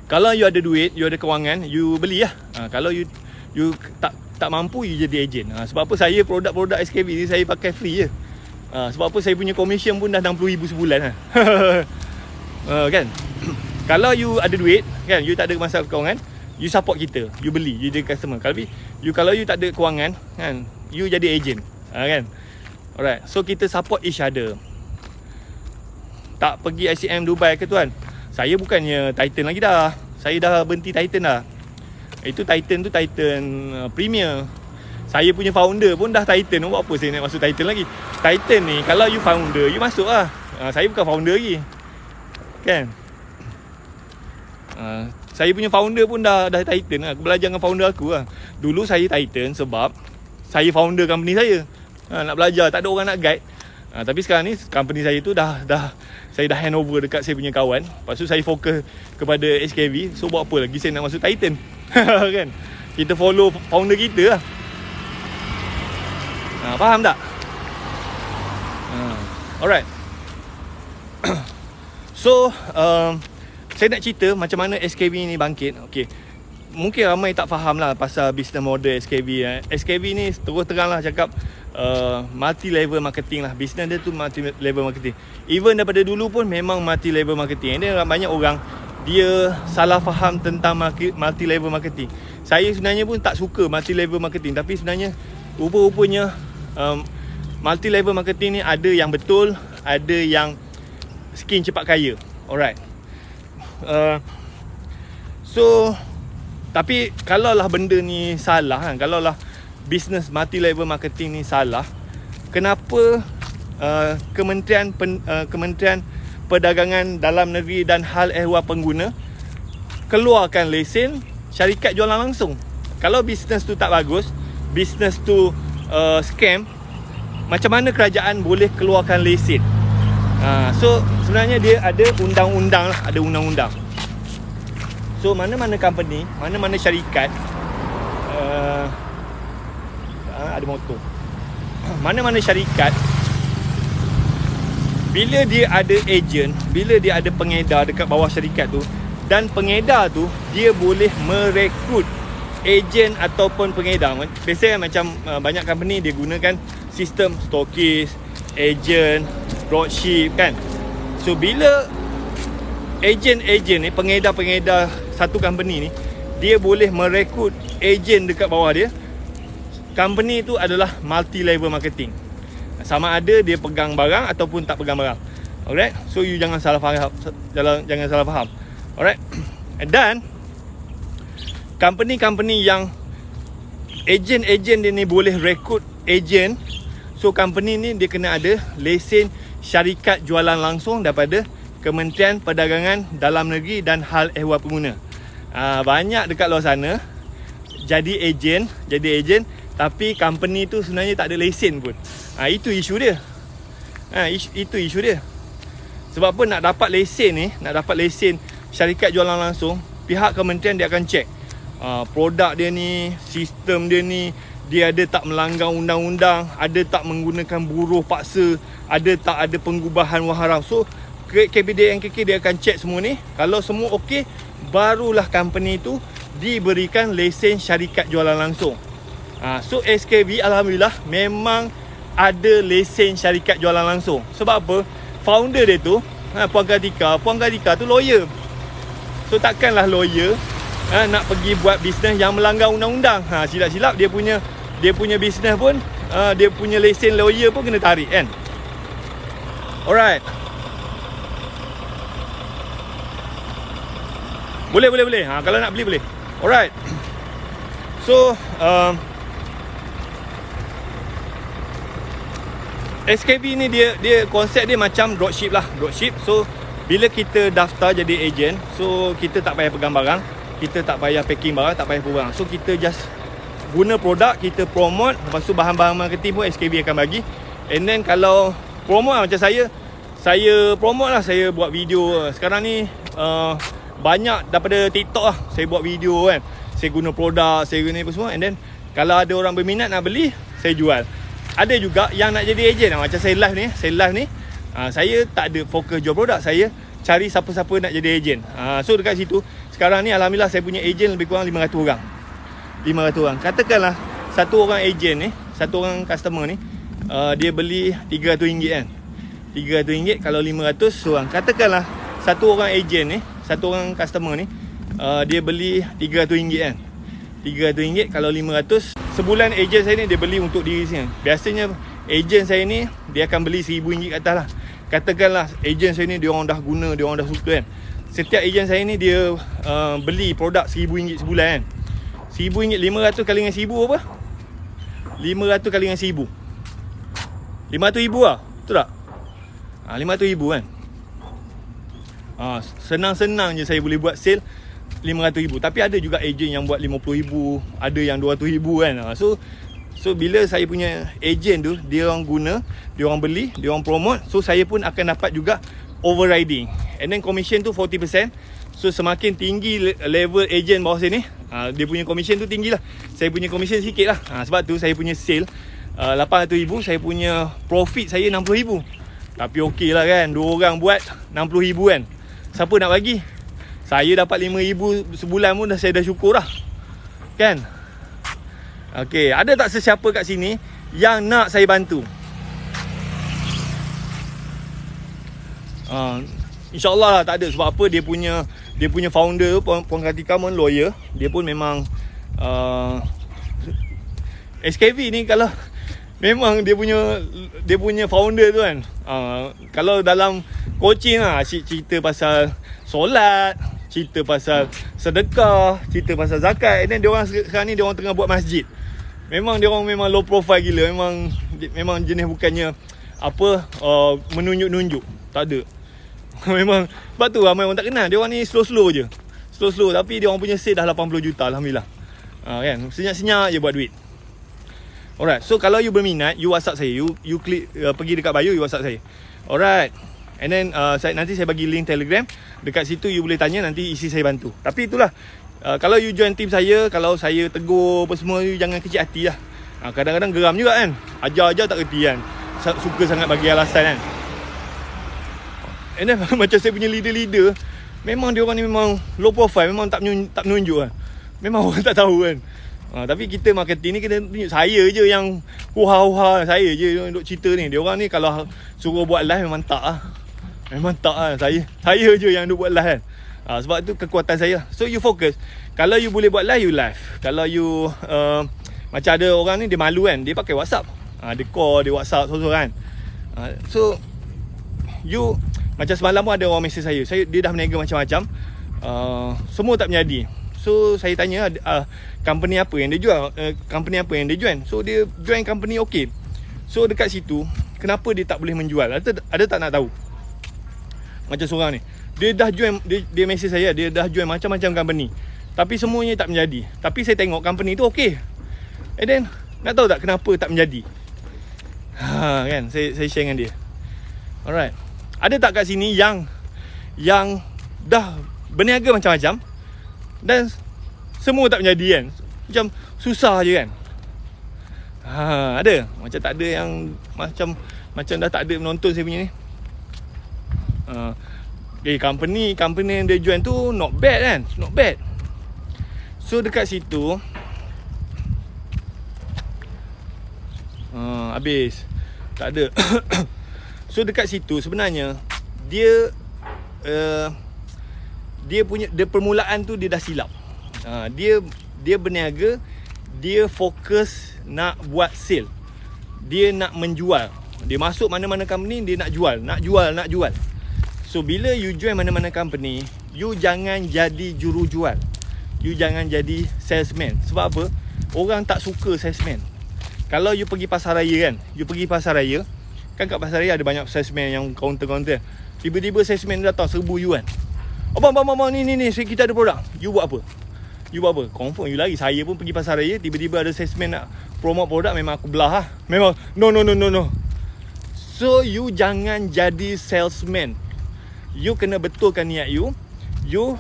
Kalau you ada duit, you ada kewangan, you beli lah. Kalau you tak mampu, you jadi ejen. Sebab apa saya produk-produk SKV ni saya pakai free je. Sebab apa saya punya commission pun dah 60,000 sebulan lah. Kan? Kalau you ada duit, kan, you tak ada masalah kewangan, you support kita, you beli, you jadi customer. Kalau you tak ada kewangan, kan, you jadi ejen. Kan? Alright, so kita support each other. Tak pergi ICM Dubai ke tuan? Saya bukannya Titan lagi dah. Saya dah berhenti Titan dah. Itu Titan tu Titan Premier. Saya punya founder pun dah Titan. Buat apa saya nak masuk Titan lagi? Titan ni kalau you founder, you masuk lah. Saya bukan founder lagi. Kan? Saya punya founder pun dah Titan lah. Aku belajar dengan founder aku lah. Dulu saya Titan sebab saya founder company saya. Nak belajar, tak ada orang nak guide. Tapi sekarang ni company saya tu saya dah hand over dekat saya punya kawan. Lepas tu saya fokus kepada SKV. So buat apa lagi saya nak masuk Titan. Kan? Kita follow founder kita lah. Faham tak? Alright. So saya nak cerita macam mana SKV ni bangkit. Okay, mungkin ramai tak faham lah pasal business model SKV. SKV ni terus terang lah cakap, multi level marketing lah. Business dia tu multi level marketing. Even daripada dulu pun memang multi level marketing. Dia banyak orang dia salah faham tentang multi level marketing. Saya sebenarnya pun tak suka multi level marketing, tapi sebenarnya rupa-rupanya multi level marketing ni ada yang betul, ada yang skin cepat kaya. Alright. So tapi kalaulah benda ni salah kan, kalaulah business multi level marketing ni salah, kenapa Kementerian Perdagangan Dalam Negeri dan Hal Ehwal Pengguna keluarkan lesen syarikat jualan langsung? Kalau bisnes tu tak bagus, bisnes tu scam, macam mana kerajaan boleh keluarkan lesen? So sebenarnya dia ada undang-undang lah, ada undang-undang. So mana-mana company, mana-mana syarikat, ada motor, mana-mana syarikat, bila dia ada ejen, bila dia ada pengedar dekat bawah syarikat tu, dan pengedar tu dia boleh merekrut ejen ataupun pengedar. Biasanya macam banyak company dia gunakan sistem stokis, ejen, dropship kan. So bila ejen-ejen ni, pengedar-pengedar satu company ni, dia boleh merekrut ejen dekat bawah dia, company tu adalah multi level marketing. Sama ada dia pegang barang ataupun tak pegang barang. Alright. So you jangan salah faham, jangan salah faham. Alright. Dan company-company yang Ejen-ejen dia ni boleh rekrut ejen. So company ni dia kena ada lesen syarikat jualan langsung daripada Kementerian Perdagangan Dalam Negeri dan Hal Ehwal Pengguna. Banyak dekat luar sana jadi ejen tapi company tu sebenarnya tak ada lesen pun. Itu isu dia. Itu isu dia. Sebab apa nak dapat lesen ni, nak dapat lesen syarikat jualan langsung, pihak kementerian dia akan check produk dia ni, sistem dia ni, dia ada tak melanggar undang-undang, ada tak menggunakan buruh paksa, ada tak ada penggubahan wang haram. So KPDNKK dia akan check semua ni. Kalau semua okey, barulah company tu diberikan lesen syarikat jualan langsung. So SKB alhamdulillah memang ada lesen syarikat jualan langsung. Sebab apa? Founder dia tu Puan Kartika tu lawyer. So takkanlah lawyer nak pergi buat bisnes yang melanggar undang-undang. Silap-silap dia punya bisnes pun dia punya lesen lawyer pun kena tarik kan. Alright. Boleh. Kalau nak beli boleh. Alright. So SKB ni dia konsep dia macam dropship lah. So bila kita daftar jadi ejen, so kita tak payah pegang barang, kita tak payah packing barang, tak payah barang. So kita just guna produk, kita promote, lepas tu bahan-bahan marketing pun SKB akan bagi. And then kalau promote lah, macam saya promote lah, saya buat video. Sekarang ni banyak daripada TikTok lah saya buat video kan. Saya guna produk, saya guna apa semua. And then kalau ada orang berminat nak beli, saya jual. Ada juga yang nak jadi ejen. Macam saya live ni, saya tak ada fokus jual produk, saya cari siapa-siapa nak jadi ejen. So dekat situ sekarang ni alhamdulillah saya punya ejen lebih kurang 500 orang. 500 orang. Katakanlah satu orang ejen ni, satu orang customer ni, dia beli RM300 kan. RM300 kalau 500 orang. Katakanlah satu orang ejen ni, satu orang customer ni, dia beli RM300 kan. RM300 kalau 500. Sebulan ejen saya ni dia beli untuk diri sendiri. Biasanya ejen saya ni dia akan beli RM1,000 kat atas lah. Katakanlah ejen saya ni dia orang dah guna, dia orang dah suka kan. Setiap ejen saya ni dia beli produk RM1,000 sebulan kan. RM1,000, 500 kali dengan 1,000 apa? 500 kali dengan 1,000 RM500,000 lah. Betul tak? RM500,000 kan. Senang-senang je saya boleh buat sale RM500,000. Tapi ada juga ejen yang buat RM50,000, ada yang RM200,000 kan. So bila saya punya ejen tu, dia orang guna, dia orang beli, dia orang promote, so saya pun akan dapat juga overriding. And then commission tu 40%. So semakin tinggi level ejen bawah saya ni, dia punya commission tu tinggi lah. Saya punya commission sikit lah. Sebab tu saya punya sale RM800,000, saya punya profit saya RM60,000. Tapi okey lah kan, dua orang buat RM60,000 kan. Siapa nak bagi? Saya dapat RM5,000 sebulan pun saya dah syukur lah. Kan? Okey, ada tak sesiapa kat sini yang nak saya bantu? InsyaAllah lah tak ada. Sebab apa, dia punya founder Puan Kartika pun lawyer. Dia pun memang SKB ni kalau memang dia punya founder tu kan, kalau dalam coaching lah, cerita pasal solat, cerita pasal sedekah, cerita pasal zakat. And then diorang sekarang ni diorang tengah buat masjid. Memang diorang memang low profile gila. Memang jenis bukannya apa menunjuk-nunjuk. Tak ada. Memang sebab tu ramai orang tak kenal. Diorang ni slow-slow je. Slow-slow tapi diorang punya sale dah 80 juta alhamdulillah. Kan, senyap-senyap je buat duit. Alright, so kalau you berminat, you WhatsApp saya. You klik pergi dekat bio, you WhatsApp saya. Alright. And then nanti saya bagi link Telegram. Dekat situ you boleh tanya, nanti isi saya bantu. Tapi itulah, kalau you join team saya, kalau saya tegur apa semua, you jangan kecil hati lah. Kadang-kadang geram juga kan. Ajar-ajar tak kerti kan. Suka sangat bagi alasan kan. And then macam saya punya leader-leader, memang dia orang ni memang low profile. Memang tak menunjuk kan. Memang orang tak tahu kan. Tapi kita marketing ni kena tunjuk. Saya je yang huha-huha, saya je yang duk cerita ni. Dia orang ni kalau suruh buat live memang tak lah. Memang tak lah. Saya je yang duk buat live kan. Sebab tu kekuatan saya. So you fokus. Kalau you boleh buat live, you live. Kalau you macam ada orang ni dia malu kan, dia pakai WhatsApp. Dia call, dia WhatsApp sorang-sorang kan. So you, macam semalam pun ada orang mesej saya. Dia dah meniaga macam-macam, semua tak menjadi. So saya tanya company apa yang dia jual, company apa yang dia join. So dia join company okey. So dekat situ, kenapa dia tak boleh menjual? Ada tak nak tahu? Macam seorang ni, dia dah join, dia message saya, dia dah join macam-macam company, tapi semuanya tak menjadi. Tapi saya tengok company tu okey. And then nak tahu tak kenapa tak menjadi? Kan, saya share dengan dia. Alright. Ada tak kat sini yang dah berniaga macam-macam dan semua tak menjadi kan? Macam susah je kan? Ada. Macam tak ada yang macam dah tak ada menonton saya punya ni. Company yang dia join tu not bad kan? Not bad. So dekat situ habis. Tak ada. So dekat situ sebenarnya dia punya permulaan tu dia dah silap. Dia berniaga, dia fokus nak buat sale. Dia nak menjual. Dia masuk mana-mana company, dia nak jual. So bila you join mana-mana company, you jangan jadi juru jual. You jangan jadi salesman. Sebab apa? Orang tak suka salesman. Kalau you pergi pasar raya kan, kan kat pasar raya ada banyak salesman yang counter. Tiba-tiba salesman datang serbu you kan. Abang, ni kita ada produk. You buat apa? Confirm you lari. Saya pun pergi pasar raya, tiba-tiba ada salesman nak promote produk, memang aku belah lah. Memang no. So you jangan jadi salesman. You kena betulkan niat you. You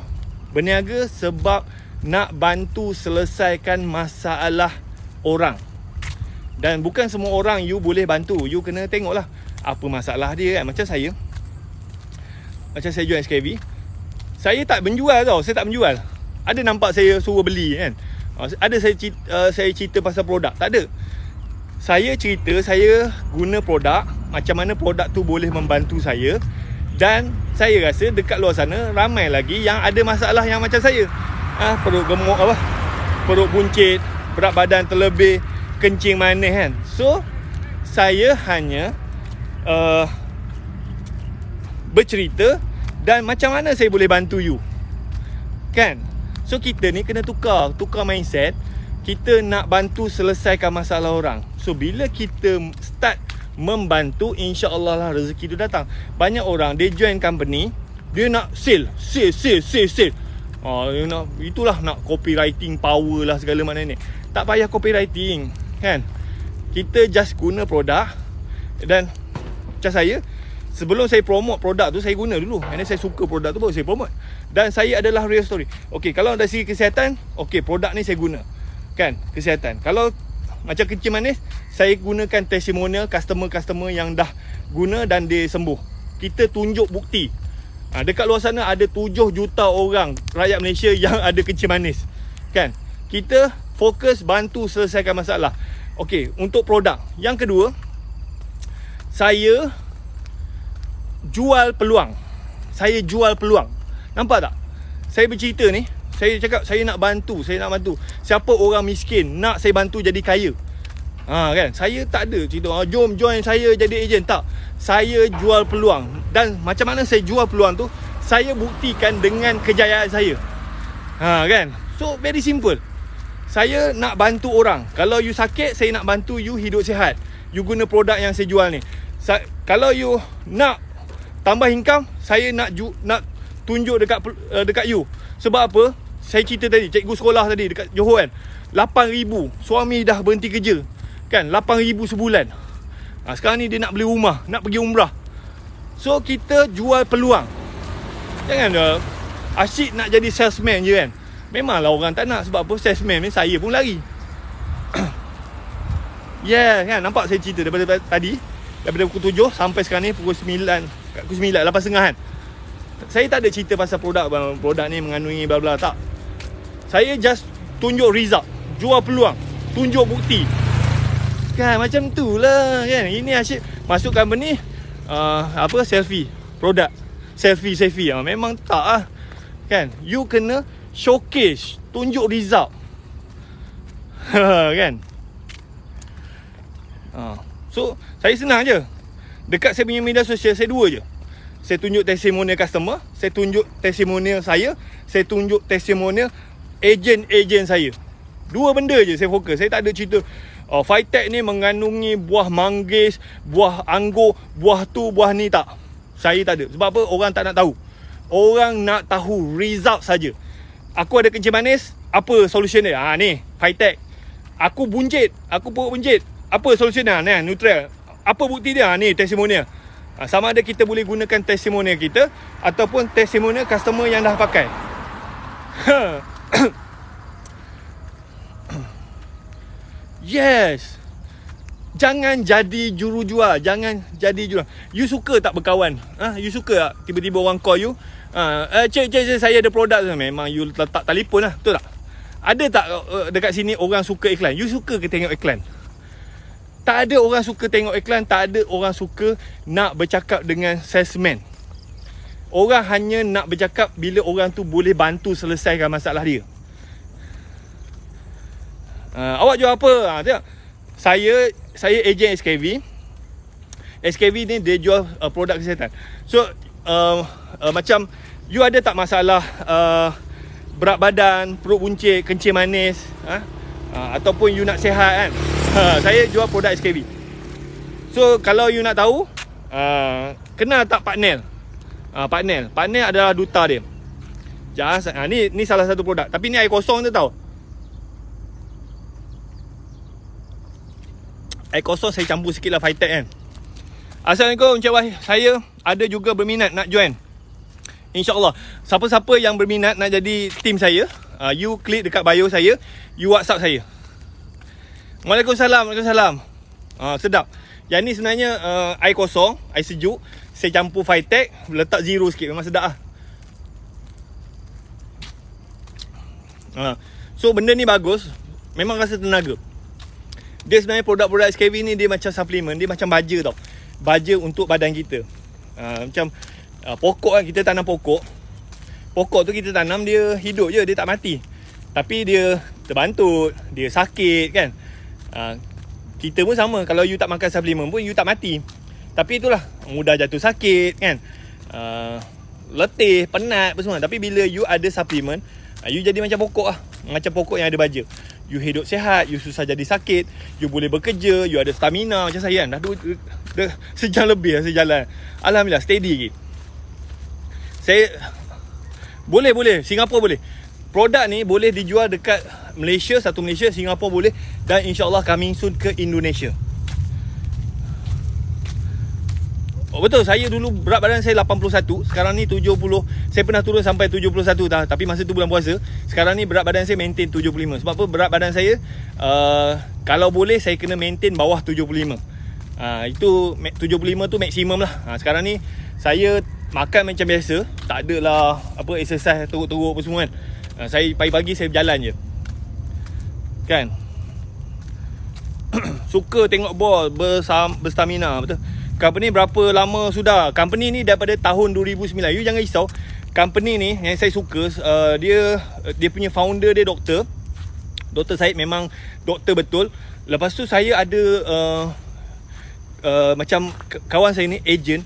berniaga sebab nak bantu selesaikan masalah orang. Dan bukan semua orang you boleh bantu. You kena tengoklah apa masalah dia kan. Macam saya join SKV, saya tak menjual tau. Saya tak menjual. Ada nampak saya suruh beli kan? Ada saya cerita pasal produk? Tak ada. Saya cerita saya guna produk, macam mana produk tu boleh membantu saya. Dan saya rasa dekat luar sana ramai lagi yang ada masalah yang macam saya. Perut gemuk perut buncit, berat badan terlebih, kencing manis kan. So saya hanya bercerita dan macam mana saya boleh bantu you kan. So kita ni kena tukar mindset. Kita nak bantu selesaikan masalah orang. So bila kita start membantu, insya-Allah lah rezeki tu datang. Banyak orang dia join company, dia nak sale. Itulah nak copywriting power lah segala macam ni. Tak payah copywriting kan. Kita just guna produk. Dan macam saya, sebelum saya promote produk tu, saya guna dulu. And then saya suka produk tu baru saya promote. Dan saya adalah real story. Okay, kalau dari segi kesihatan, okay, produk ni saya guna kan, kesihatan. Kalau macam kencing manis, saya gunakan testimonial customer yang dah guna dan dia sembuh. Kita tunjuk bukti. Dekat luar sana ada 7 juta orang rakyat Malaysia yang ada kencing manis kan. Kita fokus bantu selesaikan masalah. Okey, untuk produk. Yang kedua, saya jual peluang. Nampak tak? Saya bercerita ni, saya cakap saya nak bantu. Siapa orang miskin nak saya bantu jadi kaya. Kan? Saya tak ada cerita jom join saya jadi ejen, tak. Saya jual peluang. Dan macam mana saya jual peluang tu, saya buktikan dengan kejayaan saya. Kan? So very simple. Saya nak bantu orang. Kalau you sakit, saya nak bantu you hidup sihat. You guna produk yang saya jual ni. Kalau you nak tambah income, saya nak tunjuk dekat you. Sebab apa? Saya cerita tadi, cikgu sekolah tadi dekat Johor kan, 8,000. Suami dah berhenti kerja kan, 8,000 sebulan. Sekarang ni dia nak beli rumah, nak pergi umrah. So kita jual peluang. Jangan asyik nak jadi salesman je kan. Memanglah orang tak nak. Sebab apa? Salesman ni saya pun lari. Kan, nampak saya cerita daripada tadi, daripada pukul 7 sampai sekarang ni pukul 9, 8.30 kan. Saya tak ada cerita pasal produk ni mengandungi bla bla, tak. Saya just tunjuk result, jual peluang, tunjuk bukti. Kan macam tu lah kan. Ini asyik masuk company selfie produk, selfie memang tak lah kan. You kena showcase, tunjuk result. Kan. So saya senang je. Dekat saya punya media sosial, saya dua je. Saya tunjuk testimonial customer, saya tunjuk testimonial saya tunjuk testimonial ejen saya. Dua benda je saya fokus. Saya tak ada cerita Phytech ni mengandungi buah manggis, buah anggur, buah tu, buah ni, tak. Saya tak ada. Sebab apa? Orang tak nak tahu. Orang nak tahu result saja. Aku ada kencing manis, apa solution dia? Ni Phytech. Aku bunjit, aku perut bunjit, apa solution dia? Ni Nutrell. Apa bukti dia? Ni testimonial. Sama ada kita boleh gunakan testimonial kita ataupun testimonial customer yang dah pakai. Yes. Jangan jadi jurujual. Jangan jadi jurujual. You suka tak berkawan? You suka tak tiba-tiba orang call you? Cik, saya ada produk tu. Memang you letak telefon lah. Betul tak? Ada tak dekat sini orang suka iklan? You suka ke tengok iklan? Tak ada orang suka tengok iklan. Tak ada orang suka nak bercakap dengan salesman. Orang hanya nak bercakap bila orang tu boleh bantu selesaikan masalah dia. Awak jual apa? Tengok. Saya ejen SKV. SKV ni dia jual produk kesihatan. So macam you ada tak masalah berat badan, perut buncit, kencing manis, ataupun you nak sihat kan? Saya jual produk SKV. So kalau you nak tahu, kenal tak Partnel? Partnel adalah duta dia. Ni salah satu produk. Tapi ni air kosong tu tahu. Air kosong saya campur sikit lah Phytech kan. Assalamualaikum Encik Wahid. Saya ada juga berminat nak join. InsyaAllah. Siapa-siapa yang berminat nak jadi tim saya, you klik dekat bio saya, you WhatsApp saya. Waalaikumsalam. Sedap. Yang ni sebenarnya air kosong, air sejuk. Saya campur Phytech, letak zero sikit. Memang sedap lah. So benda ni bagus. Memang rasa tenaga. Dia sebenarnya produk-produk SKV ni dia macam suplemen. Dia macam baja tau. Baja untuk badan kita. Macam pokok kan, kita tanam pokok. Pokok tu kita tanam, dia hidup je, dia tak mati. Tapi dia terbantut, dia sakit kan. Kita pun sama. Kalau you tak makan suplemen pun you tak mati. Tapi itulah, mudah jatuh sakit kan. Letih, penat apa semua. Tapi bila you ada suplemen, you jadi macam pokok lah. Macam pokok yang ada baja. You hidup sihat, you susah jadi sakit, you boleh bekerja, you ada stamina macam saya kan. Dah sejam lebih saya jalan. Alhamdulillah, steady lagi. Saya boleh, Singapura boleh. Produk ni boleh dijual dekat Malaysia, satu Malaysia, Singapura boleh, dan insyaAllah coming soon ke Indonesia. Betul, saya dulu berat badan saya 81. Sekarang ni 70. Saya pernah turun sampai 71 tapi masa tu bulan puasa. Sekarang ni berat badan saya maintain 75. Sebab apa? Berat badan saya kalau boleh saya kena maintain bawah 75. Itu 75 tu maksimum lah. Sekarang ni saya makan macam biasa. Tak adalah apa exercise teruk-teruk apa semua kan. Saya pagi-pagi saya berjalan je kan. Suka tengok ball, berstamina. Betul. Company berapa lama sudah? Company ni daripada tahun 2009. You jangan risau. Company ni yang saya suka, dia punya founder dia doktor. Dr. Syed memang doktor betul. Lepas tu saya ada macam kawan saya ni ejen.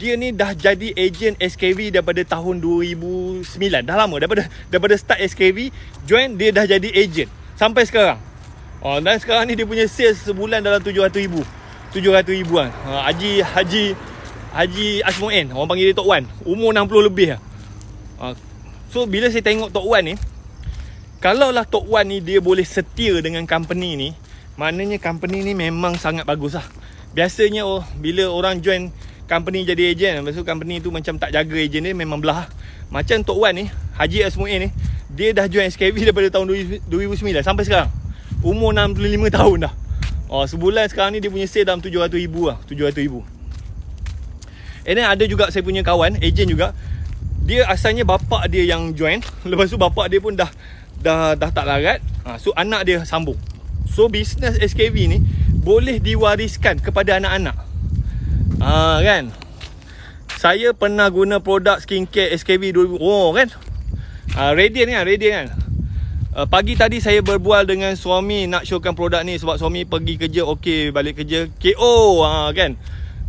Dia ni dah jadi ejen SKV daripada tahun 2009. Dah lama daripada start SKV join, dia dah jadi ejen sampai sekarang. Dan sekarang ni dia punya sales sebulan dalam 700,000 kan. Haji Asmoen, orang panggil dia Tok Wan. Umur 60 lebih lah. So bila saya tengok Tok Wan ni, kalaulah Tok Wan ni dia boleh setia dengan company ni, maknanya company ni memang sangat bagus lah. Biasanya bila orang join company jadi ejen, lepas tu company tu macam tak jaga ejen dia, memang belah. Macam Tok Wan ni, Haji Asmoen ni, dia dah join SKV daripada tahun 2009 sampai sekarang. Umur 65 tahun dah. Sebulan sekarang ni dia punya sale dalam 700,000 lah. 700,000. And then ada juga saya punya kawan, ejen juga. Dia asalnya bapak dia yang join. Lepas tu bapak dia pun dah tak larat. So anak dia sambung. So bisnes SKV ni boleh diwariskan kepada anak-anak. Kan. Saya pernah guna produk skincare SKV 2000. Kan. Radiant kan. Pagi tadi saya berbual dengan suami nak showkan produk ni sebab suami pergi kerja, okey, balik kerja KO kan.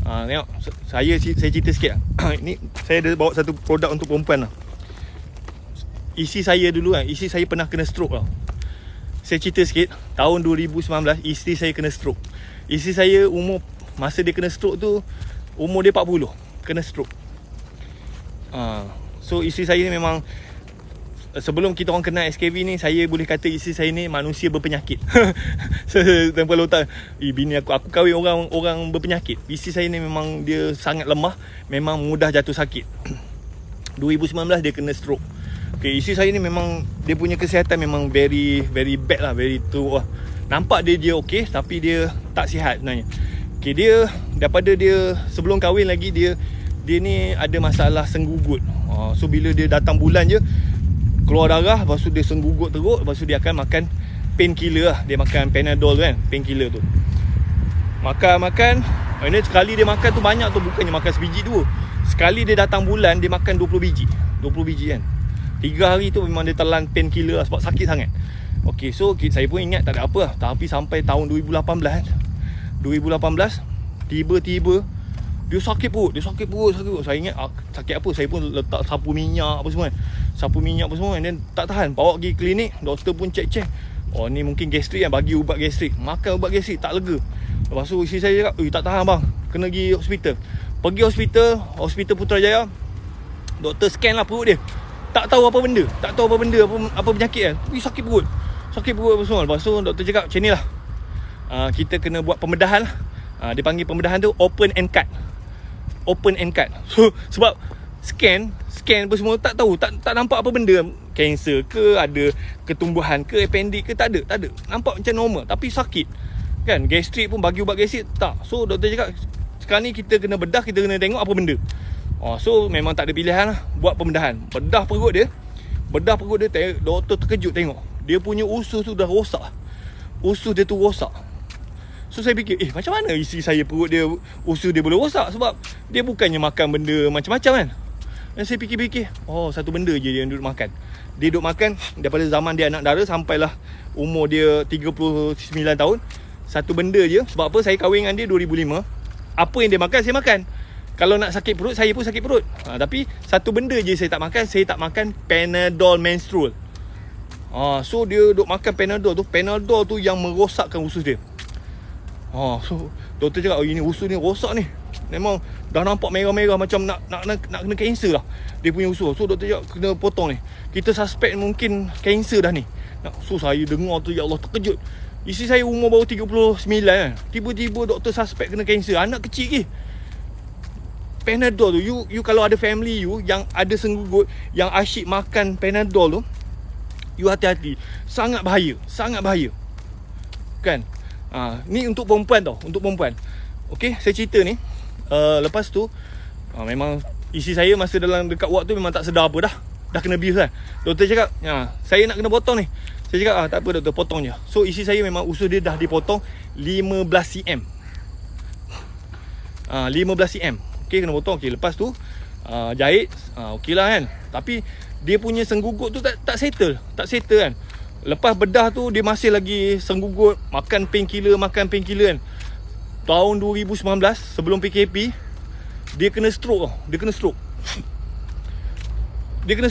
Tengok saya cerita sikit. Ni saya ada bawa satu produk untuk perempuan lah. isi saya dulu kan, isi saya pernah kena stroke tau. Saya cerita sikit. Tahun 2019 isteri saya kena stroke. Isteri saya umur, masa dia kena stroke tu, umur dia 40, kena stroke. So isteri saya ni memang, sebelum kita orang kenal SKV ni, saya boleh kata isteri saya ni manusia berpenyakit. Tanpa otak, bini aku kahwin orang berpenyakit. Isteri saya ni memang dia sangat lemah, memang mudah jatuh sakit. 2019 dia kena stroke. Okay, isteri saya ni memang dia punya kesihatan memang very bad lah, very teruk lah. Nampak dia okey, tapi dia tak sihat sebenarnya. Okay, dia daripada dia sebelum kahwin lagi, dia ni ada masalah senggugut. So bila dia datang bulan je, keluar darah, lepas tu dia senggugut teruk, lepas tu dia akan makan painkiller lah. Dia makan Panadol kan, painkiller tu. Makan. Ini sekali dia makan tu banyak tu, bukannya makan sebiji dua. Sekali dia datang bulan, dia makan 20 biji. 20 biji kan. 3 hari tu memang dia telan painkiller lah, sebab sakit sangat. Okay, so saya pun ingat tak ada apa lah. Tapi sampai tahun 2018, tiba-tiba dia sakit perut. Saya ingat sakit apa, saya pun letak sapu minyak apa semua kan. Dan tak tahan, bawa pergi klinik. Doktor pun check. Ni mungkin gastrik kan, bagi ubat gastrik. Makan ubat gastrik tak lega. Lepas tu isteri saya cakap, tak tahan bang, kena pergi hospital. Pergi hospital Putrajaya. Doktor scan lah perut dia. Tak tahu apa benda, apa penyakit kan. Tapi sakit perut apa semua. Lepas tu doktor cakap macam ni lah, kita kena buat pembedahan lah. Dia panggil pembedahan tu open and cut. So sebab scan apa semua, tak tahu, tak nampak apa benda, kanser ke, ada ketumbuhan ke, appendix ke, tak ada. Nampak macam normal tapi sakit kan. Gastrik pun bagi ubat gastrik tak. So doktor cakap sekarang ni kita kena bedah, kita kena tengok apa benda. So memang tak ada pilihan lah, buat pembedahan. Bedah perut dia, doktor terkejut tengok dia punya usus tu dah rosak. Usus dia tu rosak. So saya fikir, macam mana isteri saya perut dia, usus dia boleh rosak? Sebab dia bukannya makan benda macam-macam kan. Dan saya fikir-fikir, satu benda je dia duduk makan. Dia duduk makan daripada zaman dia anak dara sampailah umur dia 39 tahun. Satu benda je. Sebab apa? Saya kahwin dengan dia 2005. Apa yang dia makan, saya makan. Kalau nak sakit perut, saya pun sakit perut. Tapi satu benda je saya tak makan. Saya tak makan Panadol menstrual. So dia duk makan Panadol tu. Panadol tu yang merosakkan usus dia. So doktor cakap, ini usus ni rosak ni. Memang dah nampak merah-merah macam nak kena kanser lah dia punya usus. So doktor cakap kena potong ni. Kita suspect mungkin kanser dah ni. So saya dengar tu, ya Allah, terkejut. Isteri saya umur baru 39 kan. Tiba-tiba doktor suspect kena kanser. Anak kecil ke. Panadol tu, you kalau ada family you yang ada senggugut, yang asyik makan Panadol tu, you hati-hati. Sangat bahaya kan. Ni untuk perempuan tau, untuk perempuan. Okay, saya cerita ni. Lepas tu memang isteri saya masa dalam dekat ward tu memang tak sedar apa dah kena bius kan. Doktor cakap, saya nak kena potong ni. Saya cakap, tak apa doktor, potong je. So isteri saya memang usus dia dah dipotong 15 cm. 15 cm. Okay, kena potong. Okay, lepas tu jahit, okey lah kan. Tapi dia punya senggugut tu tak settle kan. Lepas bedah tu dia masih lagi senggugut, makan painkiller kan. Tahun 2019 sebelum PKP dia kena stroke tau. Dia kena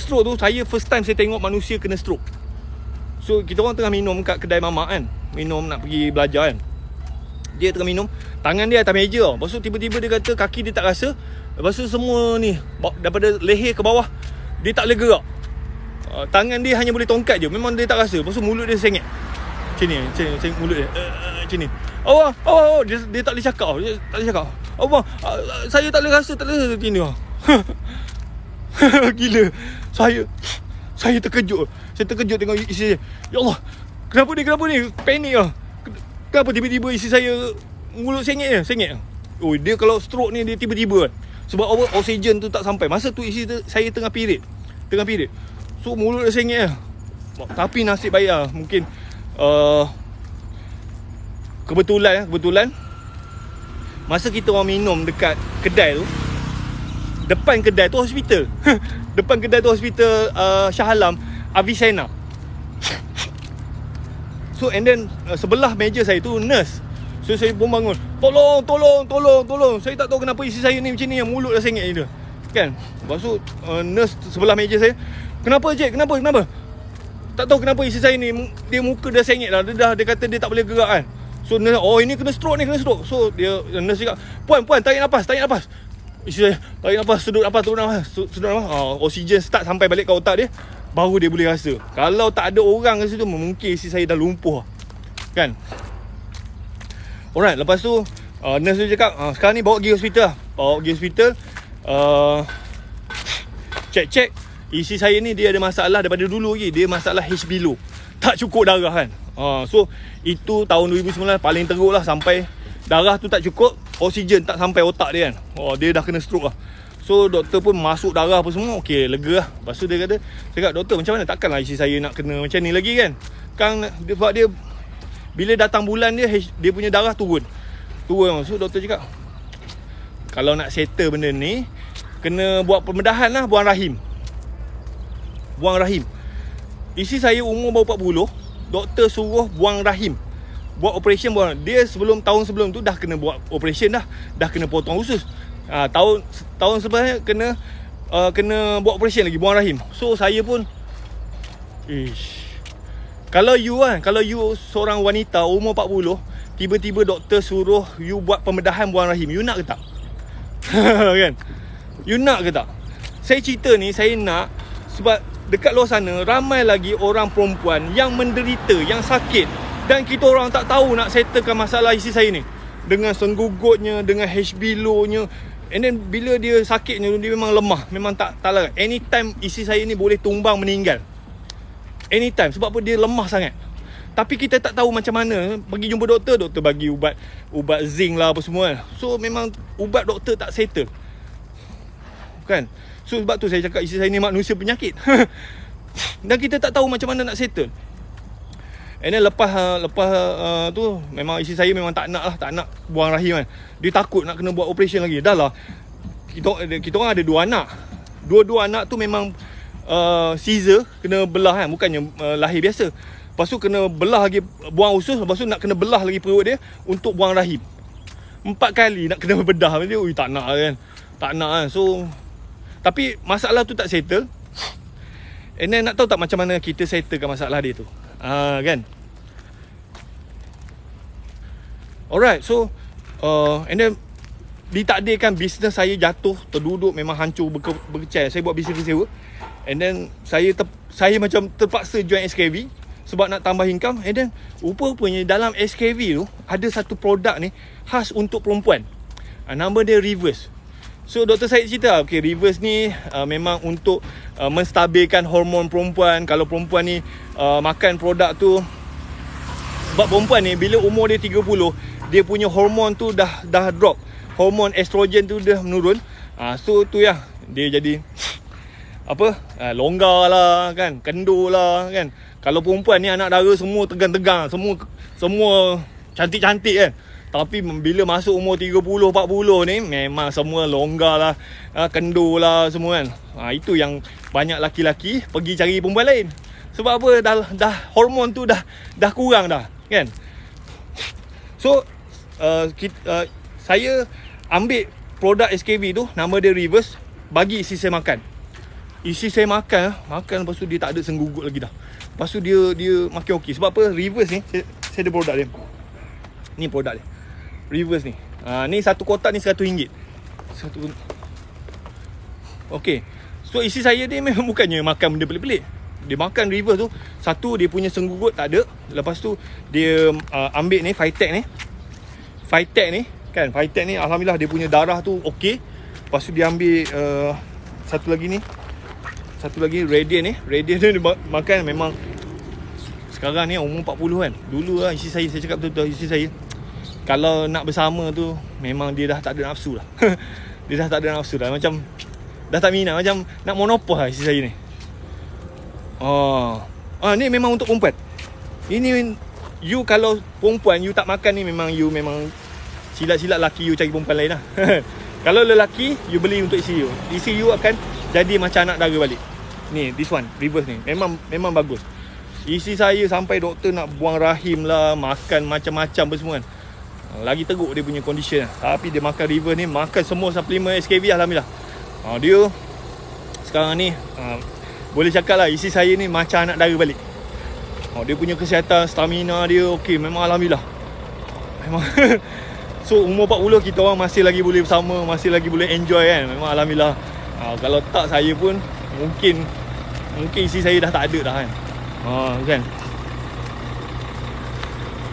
stroke tu, saya first time saya tengok manusia kena stroke. So kita orang tengah minum kat kedai mamak kan, minum nak pergi belajar kan. Dia tengah minum, tangan dia atas meja tau. Lepas tu tiba-tiba dia kata kaki dia tak rasa. Lepas tu semua ni daripada leher ke bawah dia tak boleh gerak. Tangan dia hanya boleh tongkat je, memang dia tak rasa. Lepas tu mulut dia sengit macam ni, mulut dia macam ni. Dia tak boleh cakap. Abang, saya tak boleh rasa macam ni. Gila. Saya terkejut. Saya terkejut tengok isteri saya. Ya Allah, kenapa ni? Panik lah. Kenapa tiba-tiba isteri saya mulut sengit. Dia kalau stroke ni dia tiba-tiba kan. Sebab oksigen tu tak sampai. Masa tu isteri saya tengah period. So mulut dia sengit lah. Tapi nasib baik lah. Mungkin kebetulan masa kita orang minum dekat kedai tu, depan kedai tu hospital. Depan kedai tu hospital Shah Alam, Avicenna. So and then sebelah meja saya tu nurse. So saya pun bangun, Tolong. Saya tak tahu kenapa isteri saya ni macam ni, yang mulut dah sengit je dia kan. Lepas tu nurse sebelah meja saya, Kenapa Jack? Kenapa? Tak tahu kenapa isteri saya ni, dia muka dah sengit dah. Dia kata dia tak boleh gerak kan. So nurse, oh ini kena stroke. So nurse cakap, Puan tarik nafas. Isteri saya tarik nafas, sedut nafas. Oksigen start sampai balik ke otak dia, baru dia boleh rasa. Kalau tak ada orang kat situ, mungkin isteri saya dah lumpuh kan. Alright, lepas tu nurse tu cakap, sekarang ni bawa pergi hospital. Check. Isteri saya ni dia ada masalah daripada dulu lagi. Dia masalah HB low, tak cukup darah kan. So itu tahun 2019 paling teruk lah. Sampai darah tu tak cukup, oksigen tak sampai otak dia kan. Dia dah kena stroke lah. So doktor pun masuk darah apa semua, okey, lega lah. Lepas tu dia kata, cakap, doktor macam mana, takkanlah isteri saya nak kena macam ni lagi kan. Sebab dia bila datang bulan dia punya darah turun. So doktor cakap, kalau nak settle benda ni, kena buat pembedahan lah, buang rahim. Isteri saya umur baru 40, doktor suruh buang rahim. Buat operation dia tahun sebelum tu dah kena buat operation dah kena potong usus. Tahun sebelumnya kena buat operation lagi, buang rahim. So saya pun kalau you seorang wanita umur 40, tiba-tiba doktor suruh you buat pembedahan buang rahim, you nak ke tak? Kan? You nak ke tak? Saya cerita ni, saya nak sebab dekat luar sana ramai lagi orang perempuan yang menderita, yang sakit, dan kita orang tak tahu nak settlekan masalah isteri saya ni. Dengan senggugutnya, dengan HB low-nya. And then bila dia sakitnya, dia memang lemah, memang tak larat. Anytime isteri saya ni boleh tumbang meninggal. Anytime. Sebab apa? Dia lemah sangat. Tapi kita tak tahu macam mana. Pergi jumpa doktor bagi ubat zinc lah apa semua. So memang ubat doktor tak settle kan. So sebab tu saya cakap isteri saya ni manusia penyakit. Dan kita tak tahu macam mana nak settle. And then lepas tu memang isteri saya memang tak nak buang rahim kan. Dia takut nak kena buat operation lagi. Dah lah, kita orang ada 2 anak. Dua anak tu memang Caesar, kena belah kan, bukannya lahir biasa. Lepas tu kena belah lagi, buang usus. Lepas tu nak kena belah lagi perut dia untuk buang rahim. 4 kali nak kena bedah. Dia tak nak kan. So tapi masalah tu tak settle. And then nak tahu tak macam mana kita settlekan masalah dia tu? Kan? Alright, so and then ditakdirkan bisnes saya jatuh, terduduk, memang hancur, berkecai. Saya buat bisnes sewa. And then saya macam terpaksa join SKV sebab nak tambah income. And then rupa-rupanya dalam SKV tu ada satu produk ni khas untuk perempuan. Nama dia Reverse. So doktor saya cerita, okay, Reverse ni memang untuk menstabilkan hormon perempuan. Kalau perempuan ni makan produk tu, sebab perempuan ni bila umur dia 30, dia punya hormon tu dah drop. Hormon estrogen tu dah menurun. So tu ya, dia jadi longgar lah kan, kendur lah kan. Kalau perempuan ni anak dara semua tegang-tegang, semua cantik-cantik kan. Tapi bila masuk umur 30-40 ni, memang semua longgar lah, kendur lah semua kan. Itu yang banyak laki-laki pergi cari perempuan lain. Sebab apa? Dah hormon tu dah kurang dah kan. So saya ambil produk SKV tu, nama dia Reverse, bagi isteri saya makan. Isteri saya makan lepas tu dia tak ada senggugut lagi dah. Lepas tu dia makin okey. Sebab apa? Reverse ni, saya ada produk dia. Ni produk dia, Reverse ni. Ni satu kotak ni RM100. Okey. So isteri saya ni memang bukannya makan benda pelik-pelik. Dia makan Reverse tu, satu dia punya senggugut tak ada. Lepas tu dia ambil ni Phytech ni kan. Phytech ni alhamdulillah dia punya darah tu okey. Lepas tu dia ambil satu lagi Radiant ni. Radiant ni dia makan. Memang sekarang ni umur 40 kan. Dulu lah isteri saya cakap betul-betul, isteri saya kalau nak bersama tu memang dia dah tak ada nafsu lah. Dia dah tak ada nafsu dah. Macam dah tak minat, macam nak monopol lah isteri saya ni. Ni memang untuk perempuan. Ini you kalau perempuan you tak makan ni, memang you silat-silat laki you cari perempuan lain lah. Kalau lelaki, you beli untuk isteri you. Isteri you akan jadi macam anak dara balik. Ni, this one, Reverse ni memang bagus. Isteri saya sampai doktor nak buang rahim lah, makan macam-macam apa semua kan. Lagi teruk dia punya condition lah. Tapi dia makan Reverse ni, makan semua suplemen SKV, alhamdulillah. Dia sekarang ni boleh cakap lah isteri saya ni macam anak dara balik. Dia punya kesihatan, stamina dia okey, memang alhamdulillah. Memang so umur 40 kita orang masih lagi boleh bersama, masih lagi boleh enjoy kan. Memang alhamdulillah. Kalau tak saya pun mungkin isteri saya dah tak ada dah kan. Kan.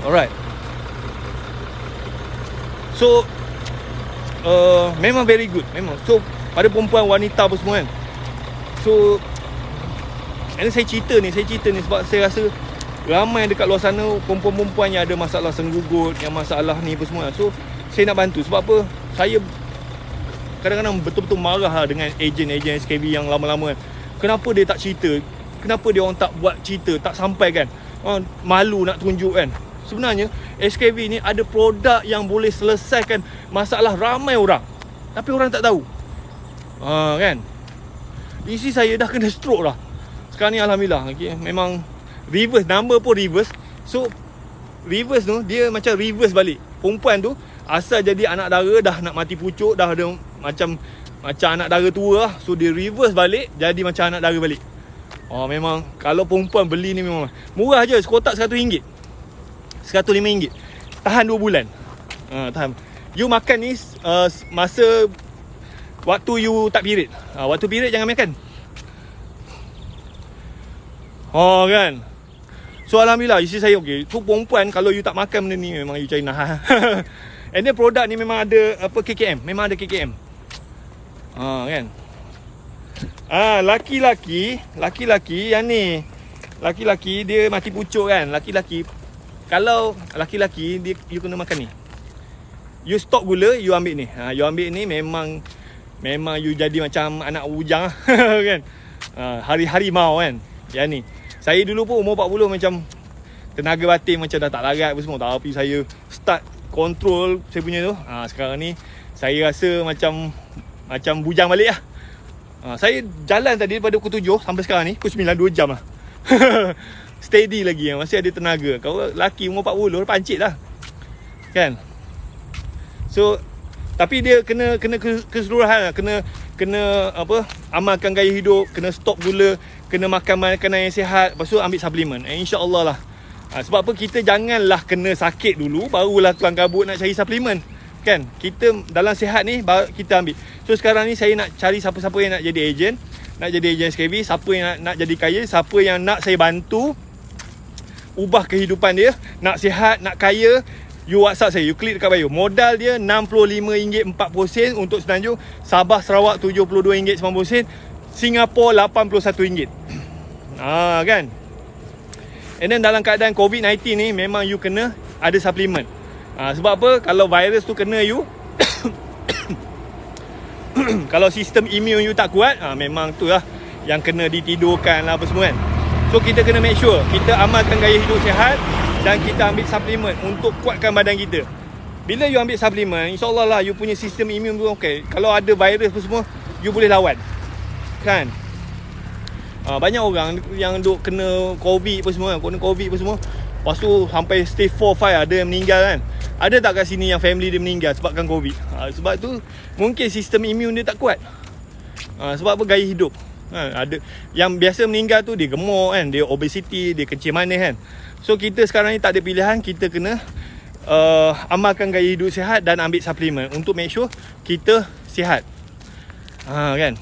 Alright. So memang very good. Memang. So pada perempuan, wanita apa semua kan. So saya cerita ni sebab saya rasa ramai dekat luar sana perempuan-perempuan yang ada masalah senggugut, yang masalah ni apa semua. So saya nak bantu. Sebab apa? Saya kadang-kadang betul-betul marah dengan ejen-ejen SKV yang lama-lama kan. Kenapa dia tak cerita? Kenapa dia orang tak buat cerita, tak sampaikan? Malu nak tunjuk kan. Sebenarnya SKV ni ada produk yang boleh selesaikan masalah ramai orang, tapi orang tak tahu. Kan. Isi saya dah kena stroke dah. Sekarang ni alhamdulillah, okay, memang reverse, number pun reverse. So reverse tu dia macam reverse balik. Perempuan tu asal jadi anak dara dah nak mati pucuk, dah ada macam anak dara tua lah. So dia reverse balik jadi macam anak dara balik. Memang kalau perempuan beli ni memang murah je, sekotak RM100, RM105. Tahan 2 bulan. Tahan. You makan ni masa waktu you tak period. Waktu period jangan makan. Kan. So alhamdulillah isteri saya okey. Tu perempuan kalau you tak makan benda ni memang you cari nah. And then produk ni memang ada KKM, memang ada KKM. Kan. Laki-laki yang ni. Laki-laki dia mati pucuk kan. Kalau laki-laki dia you kena makan ni. You stop gula, you ambil ni. You ambil ni memang you jadi macam anak bujang kan. Hari-hari mau kan. Yang ni. Saya dulu pun umur 40 macam tenaga batin macam dah tak larat apa semua. Tapi saya start control saya punya tu. Sekarang ni saya rasa macam bujang balik lah. Saya jalan tadi daripada pukul 7 sampai sekarang ni pukul 9, 2 jam lah. Steady lagi, masih ada tenaga. Kalau laki umur 40 pancit lah. Kan? So tapi dia kena keseluruhan lah. Kena apa, amalkan gaya hidup, kena stop gula, kena makan makanan yang sihat, lepas tu ambil suplemen. InsyaAllah lah. Sebab apa, kita janganlah kena sakit dulu barulah kelang kabut nak cari suplemen. Kan? Kita dalam sihat ni baru kita ambil. So sekarang ni saya nak cari siapa-siapa yang nak jadi ejen, nak jadi ejen SKV, siapa yang nak jadi kaya, siapa yang nak saya bantu ubah kehidupan dia, nak sihat, nak kaya. You WhatsApp saya, you klik dekat bio. Modal dia RM65.40 untuk Semenanjung, Sabah Sarawak RM72.90, Singapura RM81. Kan. And then dalam keadaan COVID-19 ni memang you kena ada suplemen. Sebab apa? Kalau virus tu kena you kalau sistem imun you tak kuat, memang tu lah yang kena ditidurkan lah apa semua kan. So kita kena make sure kita amalkan gaya hidup sihat dan kita ambil suplemen untuk kuatkan badan kita. Bila you ambil suplemen, insyaAllah lah you punya sistem imun tu okey. Kalau ada virus tu semua, you boleh lawan. Kan? Banyak orang yang duk kena COVID apa semua, kena COVID apa semua. Lepas tu sampai stage 4, 5 ada yang meninggal kan. Ada tak kat sini yang family dia meninggal sebabkan COVID? Sebab tu mungkin sistem imun dia tak kuat. Sebab apa? Gaya hidup. Ada yang biasa meninggal tu dia gemuk kan, dia obesity, dia kecil manis kan. So kita sekarang ni tak ada pilihan, kita kena amalkan gaya hidup sihat dan ambil suplemen untuk make sure kita sihat. Kan.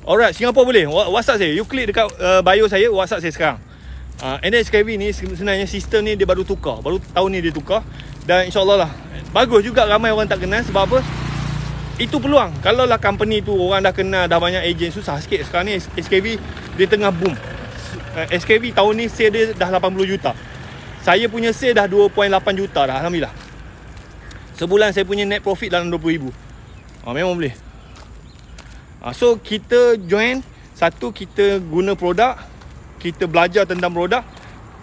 Alright, Singapura boleh WhatsApp saya. You klik dekat bio saya, WhatsApp saya sekarang. And then SKV ni sebenarnya sistem ni dia baru tukar. Baru tahun ni dia tukar. Dan insyaAllah lah bagus juga, ramai orang tak kenal. Sebab apa? Itu peluang. Kalau lah company tu orang dah kenal, dah banyak ejen, susah sikit. Sekarang ni SKV dia tengah boom. SKV tahun ni sale dia dah 80 juta. Saya punya sale dah 2.8 juta dah, alhamdulillah. Sebulan saya punya net profit dalam 20,000. Memang boleh. So kita join, satu kita guna produk, kita belajar tentang produk,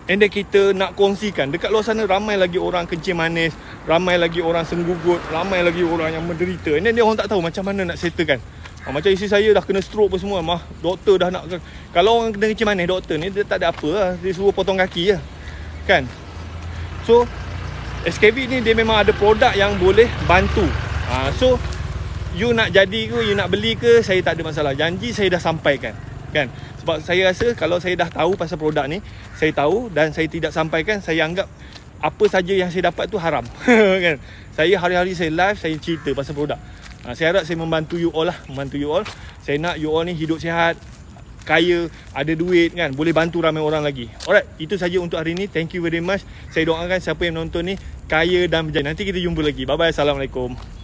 and then kita nak kongsikan. Dekat luar sana ramai lagi orang kencing manis, ramai lagi orang senggugut, ramai lagi orang yang menderita. And then dia orang tak tahu macam mana nak settlekan. Macam isteri saya dah kena stroke apa semua, doktor dah nak. Kalau orang kena kencing manis, doktor ni dia tak ada apa lah, dia suruh potong kaki je. Kan? So SKV ni dia memang ada produk yang boleh bantu. So You nak jadi ke, you nak beli ke, saya tak ada masalah. Janji saya dah sampaikan, kan? Sebab saya rasa kalau saya dah tahu pasal produk ni, saya tahu dan saya tidak sampaikan, saya anggap apa saja yang saya dapat tu haram. Kan? Saya hari-hari saya live, saya cerita pasal produk. Saya harap saya membantu you all lah, membantu you all. Saya nak you all ni hidup sihat, kaya, ada duit, kan, boleh bantu ramai orang lagi. Alright, itu saja untuk hari ni. Thank you very much. Saya doakan siapa yang nonton ni kaya dan berjaya. Nanti kita jumpa lagi. Bye bye. Assalamualaikum.